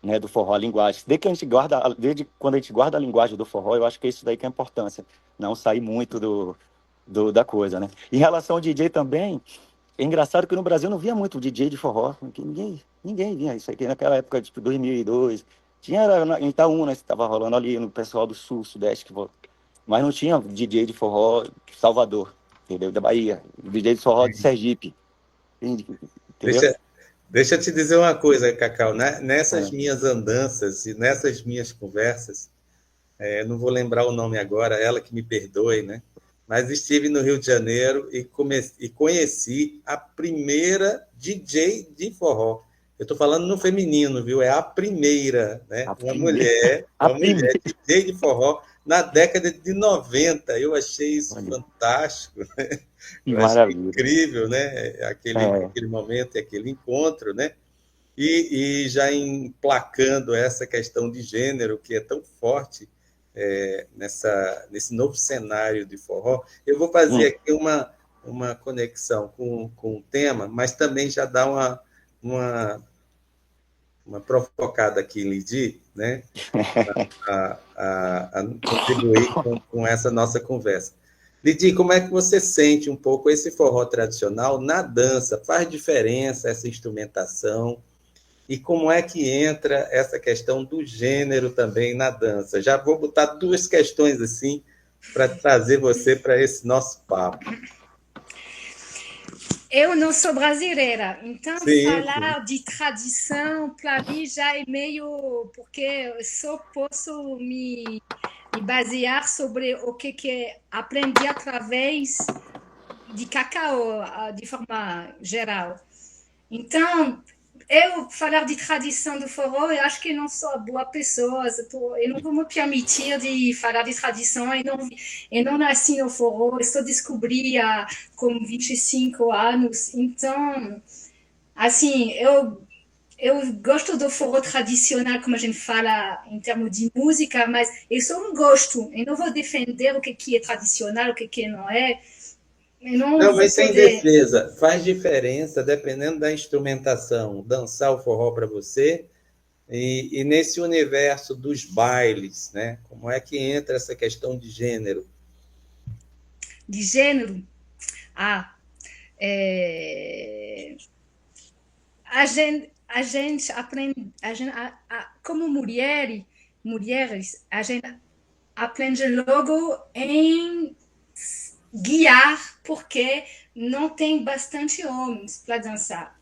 né, do forró, a linguagem. Desde quando a gente guarda a linguagem do forró, eu acho que é isso daí que é a importância, não sair muito da coisa, né? Em relação ao DJ também, é engraçado que no Brasil não via muito DJ de forró, ninguém via isso aqui naquela época, tipo 2002. Em Itaúna, estava rolando ali no pessoal do Sul, Sudeste, mas não tinha DJ de forró de Salvador, entendeu? Da Bahia, DJ de forró de Sergipe, entendeu? Deixa eu te dizer uma coisa, Cacau. Nessas É. minhas andanças e nessas minhas conversas, não vou lembrar o nome agora, ela que me perdoe, né? Mas estive no Rio de Janeiro e conheci a primeira DJ de forró. Eu estou falando no feminino, viu? É a primeira, né? A Uma primeira, mulher, a uma mulher primeira. DJ de forró na década de 90. Eu achei isso Olha, fantástico. que Eu achei maravilha. incrível, né? É. Aquele momento e aquele encontro, né? E já emplacando essa questão de gênero que é tão forte nesse novo cenário de forró, eu vou fazer Hum. aqui uma conexão com o tema, mas também já dá uma, uma provocada aqui, Lidi, né? A contribuir com essa nossa conversa. Lidi, como é que você sente um pouco esse forró tradicional na dança? Faz diferença essa instrumentação? E como é que entra essa questão do gênero também na dança? Já vou botar duas questões assim para trazer você para esse nosso papo. Eu não sou brasileira, então Sim, sim. falar de tradição para mim já é meio porque eu só posso me basear sobre o que aprendi através de cacau, de forma geral. Então, eu falar de tradição do forró, eu acho que não sou boa pessoa, eu não vou me permitir de falar de tradição, eu não nasci no forró, eu só descobri com 25 anos, então, assim, eu gosto do forró tradicional, como a gente fala em termos de música, mas eu só não gosto, eu não vou defender o que é tradicional, o que não é, eu não Não, vou mas sem poder. defesa. Faz diferença dependendo da instrumentação. Dançar o forró para você e nesse universo dos bailes, né? Como é que entra essa questão de gênero? De gênero, ah, é, a gente aprende, como mulheres, a gente aprende logo em guiar, porque não tem bastante homens para dançar.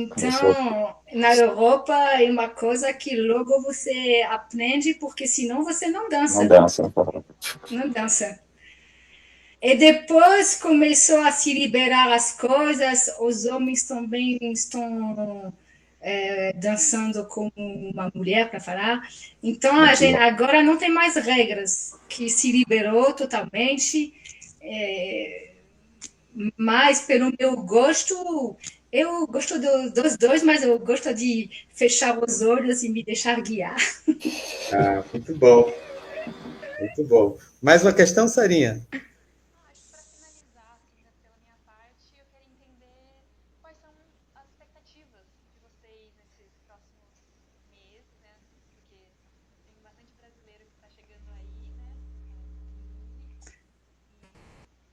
Começou. Então, na Europa é uma coisa que logo você aprende, porque senão você não Não dança. dança, né? Não dança. E depois começou a se liberar as coisas, os homens também estão dançando como uma mulher para falar. Então a Muito gente bom. agora não tem mais regras, que se liberou totalmente. É, mas pelo meu gosto, eu gosto dos dois, mas eu gosto de fechar os olhos e me deixar guiar. Ah, muito bom, muito bom. Mais uma questão, Sarinha? Não, acho que para finalizar, assim, pela minha parte, eu queria entender quais são as expectativas de vocês nesses próximos meses, né? Porque tem bastante brasileiro que está chegando aí, né?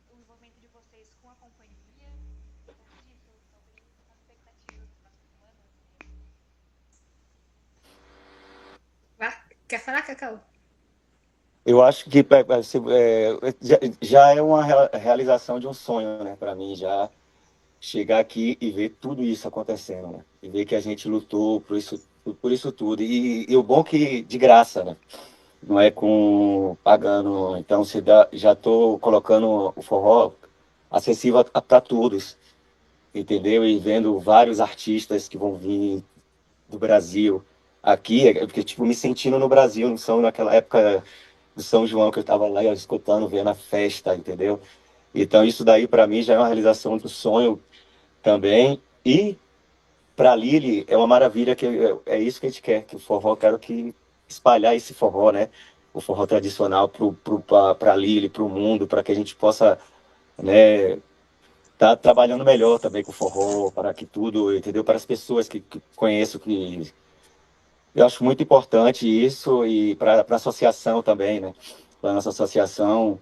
E o envolvimento de vocês com a companhia, um pouco disso, sobre as expectativas dos próximos anos. Quer falar, Cacau? Eu acho que já é uma realização de um sonho, né, para mim, já chegar aqui e ver tudo isso acontecendo, né? E ver que a gente lutou por isso tudo. E o bom que de graça, né? Não é com pagando. Então, já estou colocando o forró acessível para todos, entendeu? E vendo vários artistas que vão vir. do Brasil aqui, porque, tipo, me sentindo no Brasil, não são naquela época do São João que eu estava lá escutando, vendo a festa, entendeu? Então, isso daí, para mim, já é uma realização do sonho também. E para a Lili, é uma maravilha, que é isso que a gente quer, que o forró, quero que espalhar esse forró, né? O forró tradicional para a Lili, para o mundo, para que a gente possa, né, tá trabalhando melhor também com o forró, para que tudo, entendeu? Para as pessoas que conheço, que eu acho muito importante isso, e para a associação também, né? Para a nossa associação,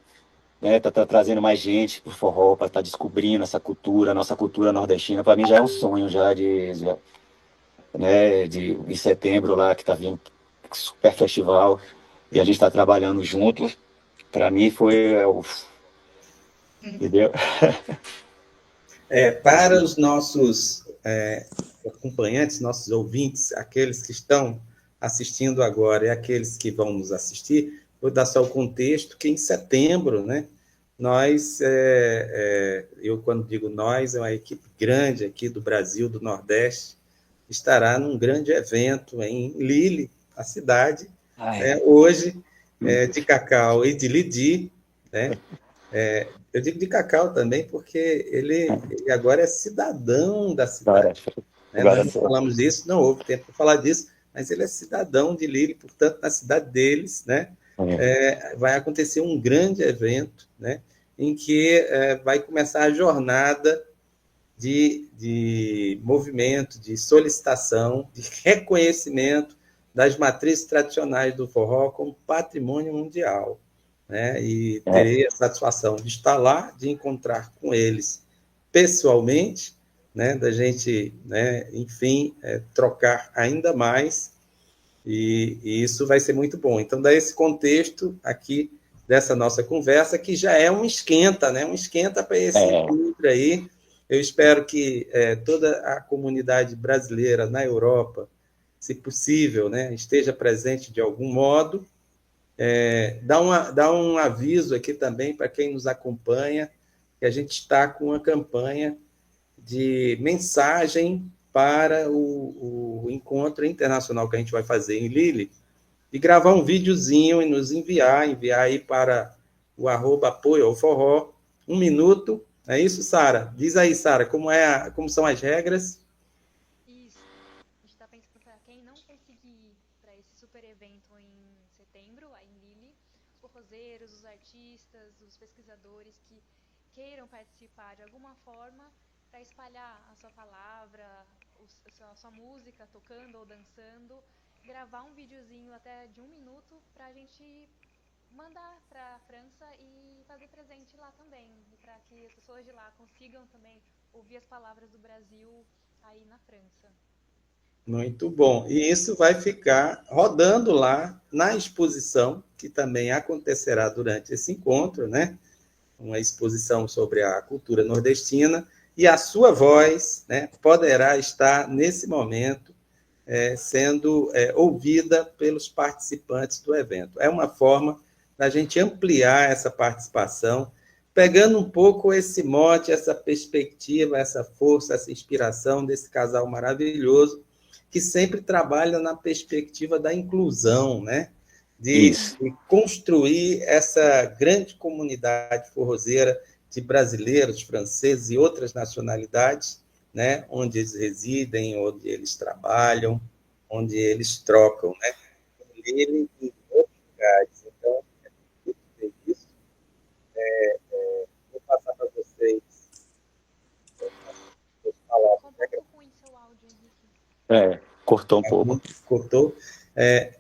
né, tá trazendo mais gente pro forró, para estar descobrindo essa cultura, nossa cultura nordestina. Para mim já é um sonho né, em setembro lá, que tá vindo super festival, e a gente está trabalhando juntos. Para mim entendeu? Para os nossos acompanhantes, nossos ouvintes, aqueles que estão assistindo agora e aqueles que vão nos assistir, vou dar só o contexto que em setembro, né, nós, eu quando digo nós, é uma equipe grande aqui do Brasil, do Nordeste, estará num grande evento em Lille, a cidade, hoje, de Cacau e de Lidi, né? Eu digo de Cacau também porque ele agora é cidadão da cidade. Nós não falamos disso, não houve tempo para falar disso, mas ele é cidadão de Lille, portanto, na cidade deles, né, vai acontecer um grande evento, né, em que vai começar a jornada de movimento, de solicitação, de reconhecimento das matrizes tradicionais do forró como patrimônio mundial. Né? E terei a satisfação de estar lá, de encontrar com eles pessoalmente, né? Da gente, né, enfim, trocar ainda mais, e isso vai ser muito bom. Então, dá esse contexto aqui dessa nossa conversa, que já é um esquenta, né? Um esquenta para esse encontro aí. Eu espero que toda a comunidade brasileira na Europa, se possível, né, esteja presente de algum modo. Dá um aviso aqui também para quem nos acompanha, que a gente está com uma campanha de mensagem para o encontro internacional que a gente vai fazer em Lille, e gravar um videozinho e nos enviar aí para o @apoio ao forró, 1 minuto. É isso, Sara? Diz aí, Sara, como são as regras? Isso. A gente está pensando para quem não conseguir ir para esse super evento em setembro, aí em Lille, os forrozeiros, os artistas, os pesquisadores que queiram participar de alguma forma para espalhar a sua palavra, a sua música, tocando ou dançando, gravar um videozinho até de 1 minuto para a gente mandar para a França e fazer presente lá também, e para que as pessoas de lá consigam também ouvir as palavras do Brasil aí na França. Muito bom. E isso vai ficar rodando lá na exposição, que também acontecerá durante esse encontro, né? Uma exposição sobre a cultura nordestina, e a sua voz, né, poderá estar, nesse momento, sendo ouvida pelos participantes do evento. É uma forma da gente ampliar essa participação, pegando um pouco esse mote, essa perspectiva, essa força, essa inspiração desse casal maravilhoso, que sempre trabalha na perspectiva da inclusão, né? De construir essa grande comunidade forrozeira de brasileiros, franceses e outras nacionalidades, né? Onde eles residem, onde eles trabalham, onde eles trocam, né? Ele em outros lugares. Então, muito bem isso. Vou passar para vocês falar. Ficou um pouco ruim seu áudio, Henrique. Cortou um pouco. Cortou.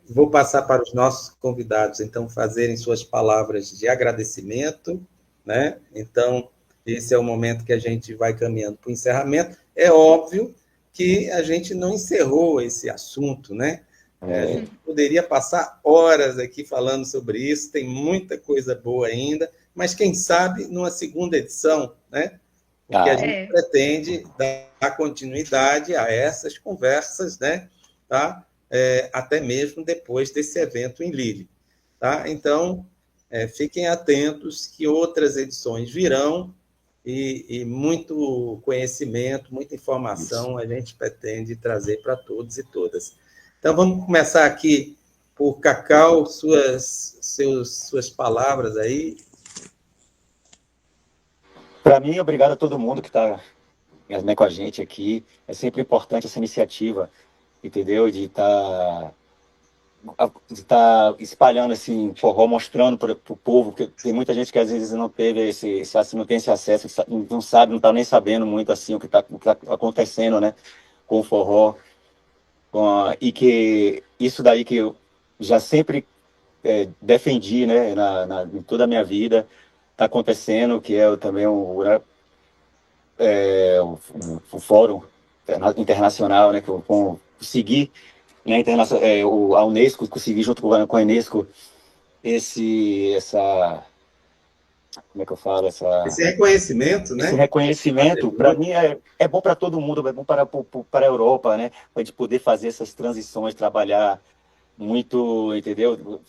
Vou passar para os nossos convidados, então, fazerem suas palavras de agradecimento, né? Então, esse é o momento que a gente vai caminhando para o encerramento. É óbvio que a gente não encerrou esse assunto, né? A gente poderia passar horas aqui falando sobre isso, tem muita coisa boa ainda, mas quem sabe numa segunda edição, né? Porque a gente pretende dar continuidade a essas conversas, né? Tá? Até mesmo depois desse evento em Lille. Tá? Então, fiquem atentos que outras edições virão, e muito conhecimento, muita informação a gente pretende trazer para todos e todas. Então, vamos começar aqui por Cacau, suas palavras aí. Para mim, obrigado a todo mundo que está, né, com a gente aqui. É sempre importante essa iniciativa, entendeu? De estar espalhando assim, forró, mostrando para o povo, que tem muita gente que às vezes não teve não tem esse acesso, não sabe, não está nem sabendo muito assim o que está acontecendo, né, com o forró. E que isso daí que eu já sempre defendi, né, em toda a minha vida, está acontecendo, que é também o Fórum Internacional, né, que eu consegui, né, a Unesco, consegui junto com a Unesco como é que eu falo? Esse reconhecimento, né? Esse reconhecimento, para mim, é bom para todo mundo, é bom para a Europa, né? Para a gente poder fazer essas transições, trabalhar muito, entendeu?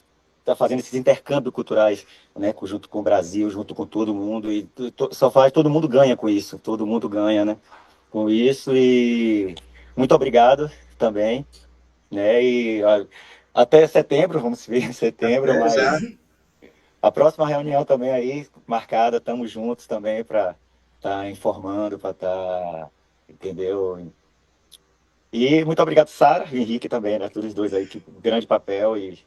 Tá fazendo esses intercâmbios culturais, né? Junto com o Brasil, junto com todo mundo, e só faz, todo mundo ganha com isso, todo mundo ganha, né? Com isso, e muito obrigado também, né? E até setembro, vamos se ver em setembro, mas Já. a próxima reunião também aí, marcada, estamos juntos também para estar informando, para estar, entendeu? E muito obrigado, Sara e Henrique também, né? Todos os dois aí, que grande papel, e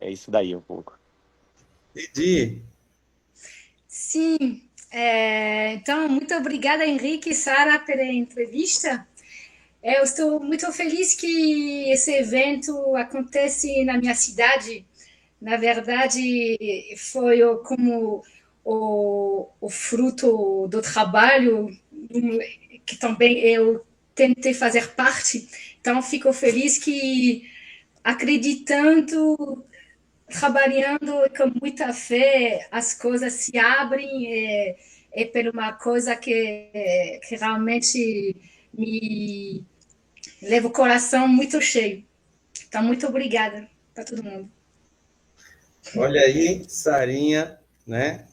é isso daí um pouco. Didi. Sim, então, muito obrigada, Henrique e Sara, pela entrevista. Eu estou muito feliz que esse evento acontece na minha cidade. Na verdade, foi como o fruto do trabalho que também eu tentei fazer parte. Então, fico feliz que, acreditando, trabalhando com muita fé, as coisas se abrem, é por uma coisa que realmente me leva o coração muito cheio. Então, muito obrigada para todo mundo. Olha aí, Sarinha, né?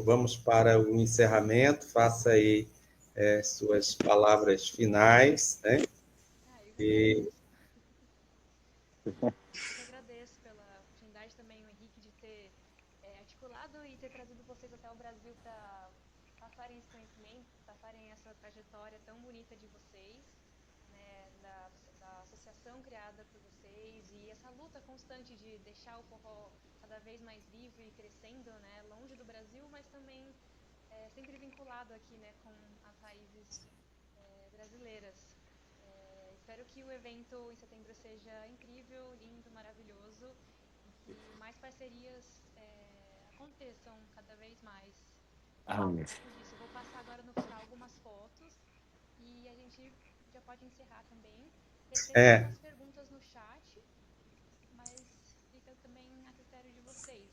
Vamos para o encerramento. Faça aí suas palavras finais, né? Eu agradeço pela oportunidade também, o Henrique, de ter articulado e ter trazido vocês até o Brasil para passarem esse conhecimento, passarem essa trajetória tão bonita de vocês, né, da associação criada por vocês, e essa luta constante de deixar o forró cada vez mais vivo e crescendo, né, longe do Brasil, mas também sempre vinculado aqui, né, com as raízes brasileiras. Espero que o evento em setembro seja incrível, lindo, maravilhoso, e que mais parcerias aconteçam cada vez mais. Isso, vou passar agora no final algumas fotos e a gente já pode encerrar também. Recebo algumas perguntas no chat, mas fica também a critério de vocês.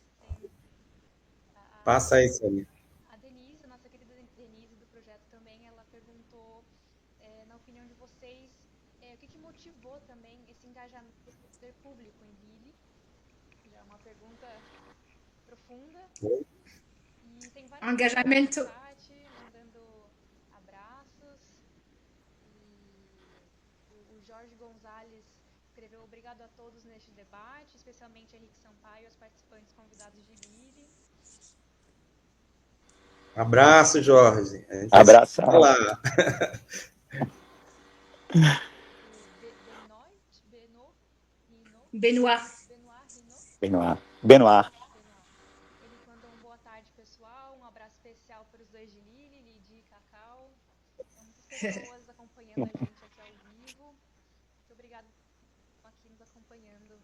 Passa aí, Sarinha. A Denise, a nossa querida Denise do projeto também, ela perguntou, na opinião de vocês, o que motivou também esse engajamento do poder público em Lille? Já é uma pergunta profunda. E tem vários engajamento no chat, mandando abraços. E o Jorge Gonzalez escreveu: obrigado a todos neste debate, especialmente a Henrique Sampaio e aos participantes convidados de Lille. Abraço, Jorge. Abraço. Benoit. Ele mandou um boa tarde, pessoal. Um abraço especial para os dois de Lille, Lidi e Cacau. Muitas pessoas acompanhando a gente aqui ao vivo. Muito obrigada por aqui nos acompanhando.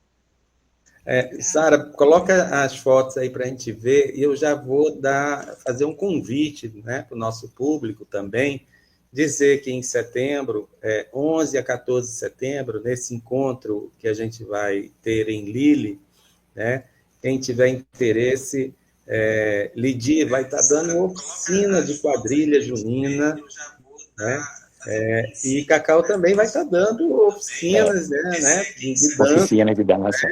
Sara, coloca as fotos aí para a gente ver, e eu já vou fazer um convite, né, para o nosso público também, dizer que em setembro, 11 a 14 de setembro, nesse encontro que a gente vai ter em Lille, né, quem tiver interesse, Lidi vai estar dando oficina de quadrilha junina, né, e Cacau também vai estar dando oficinas, né, de dança. Oficina de dança.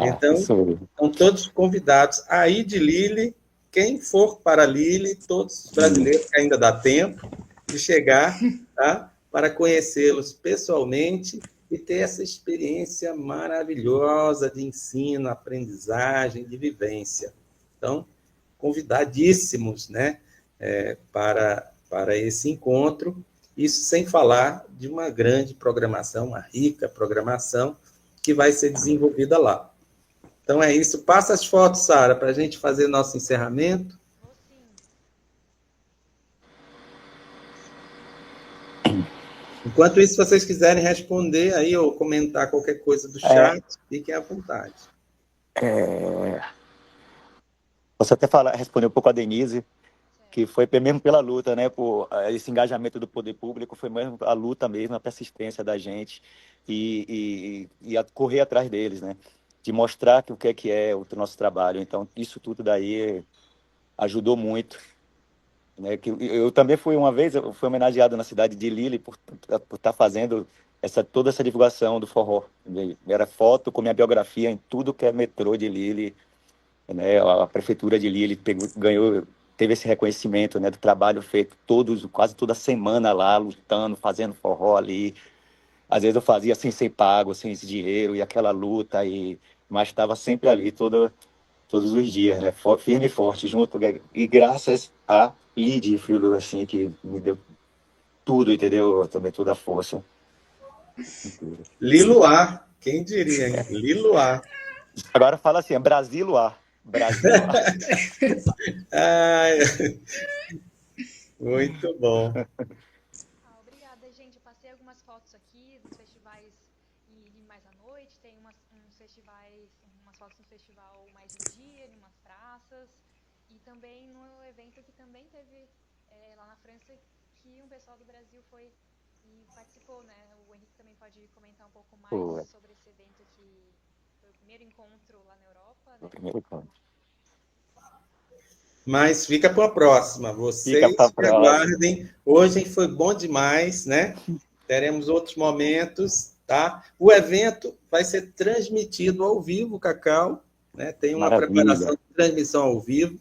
Então, são todos convidados aí de Lille, quem for para Lille, todos os brasileiros, que ainda dá tempo de chegar, tá? Para conhecê-los pessoalmente e ter essa experiência maravilhosa de ensino, aprendizagem, de vivência. Então, convidadíssimos, né, para esse encontro, isso sem falar de uma grande programação, uma rica programação que vai ser desenvolvida lá. Então é isso. Passa as fotos, Sara, para a gente fazer nosso encerramento. Vou sim. Enquanto isso, se vocês quiserem responder aí ou comentar qualquer coisa do chat, fiquem à vontade. Posso até responder um pouco a Denise, que foi mesmo pela luta, né? Por esse engajamento do poder público, foi mesmo a luta mesmo, a persistência da gente e a correr atrás deles, né? De mostrar que o que é o nosso trabalho. Então, isso tudo daí ajudou muito. Né? Que eu também fui uma vez, eu fui homenageado na cidade de Lille por estar fazendo toda essa divulgação do forró. Era foto com minha biografia em tudo que é metrô de Lille, né? A prefeitura de Lille teve esse reconhecimento, né, do trabalho feito quase toda semana lá, lutando, fazendo forró ali. Às vezes eu fazia assim, sem pago, sem esse dinheiro, e aquela luta, mas estava sempre ali todos os dias, né? Firme e forte, junto. E graças a Lide, filho, assim, que me deu tudo, entendeu? Também toda a força. Liluar, quem diria, hein? Liluar. Agora fala assim, Brasiluar. Brasiluar. Ai, muito bom. Obrigada, gente. Eu passei algumas fotos aqui dos festivais e mais à noite. Tem umas fotos no festival mais de dia, em umas praças. E também no evento que também teve lá na França, que um pessoal do Brasil foi e participou, né? O Henrique também pode comentar um pouco mais sobre esse evento que foi o primeiro encontro lá na Europa, né? O primeiro encontro. Mas fica para a próxima. Vocês aguardem. Hoje foi bom demais, né? Teremos outros momentos, tá? O evento vai ser transmitido ao vivo, Cacau, né? Tem uma preparação de transmissão ao vivo,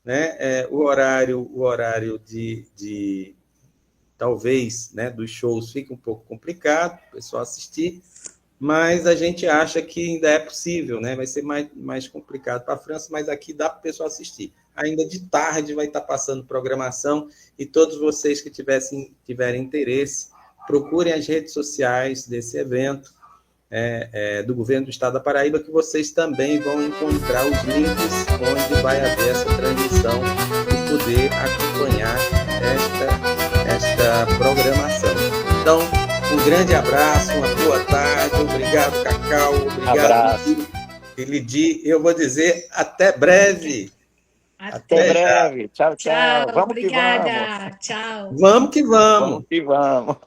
né? O horário de talvez, né, dos shows fica um pouco complicado o pessoal assistir, mas a gente acha que ainda é possível, né? Vai ser mais complicado para a França, mas aqui dá para o pessoal assistir. Ainda de tarde vai estar passando programação e todos vocês que tiverem interesse, procurem as redes sociais desse evento do Governo do Estado da Paraíba, que vocês também vão encontrar os links onde vai haver essa transmissão e poder acompanhar esta programação. Então, um grande abraço, uma boa tarde, obrigado, Cacau, obrigado, Lidi. Eu vou dizer até breve. Até breve. Tchau, tchau. Tchau, obrigada. Tchau. Vamos que vamos. Vamos que vamos.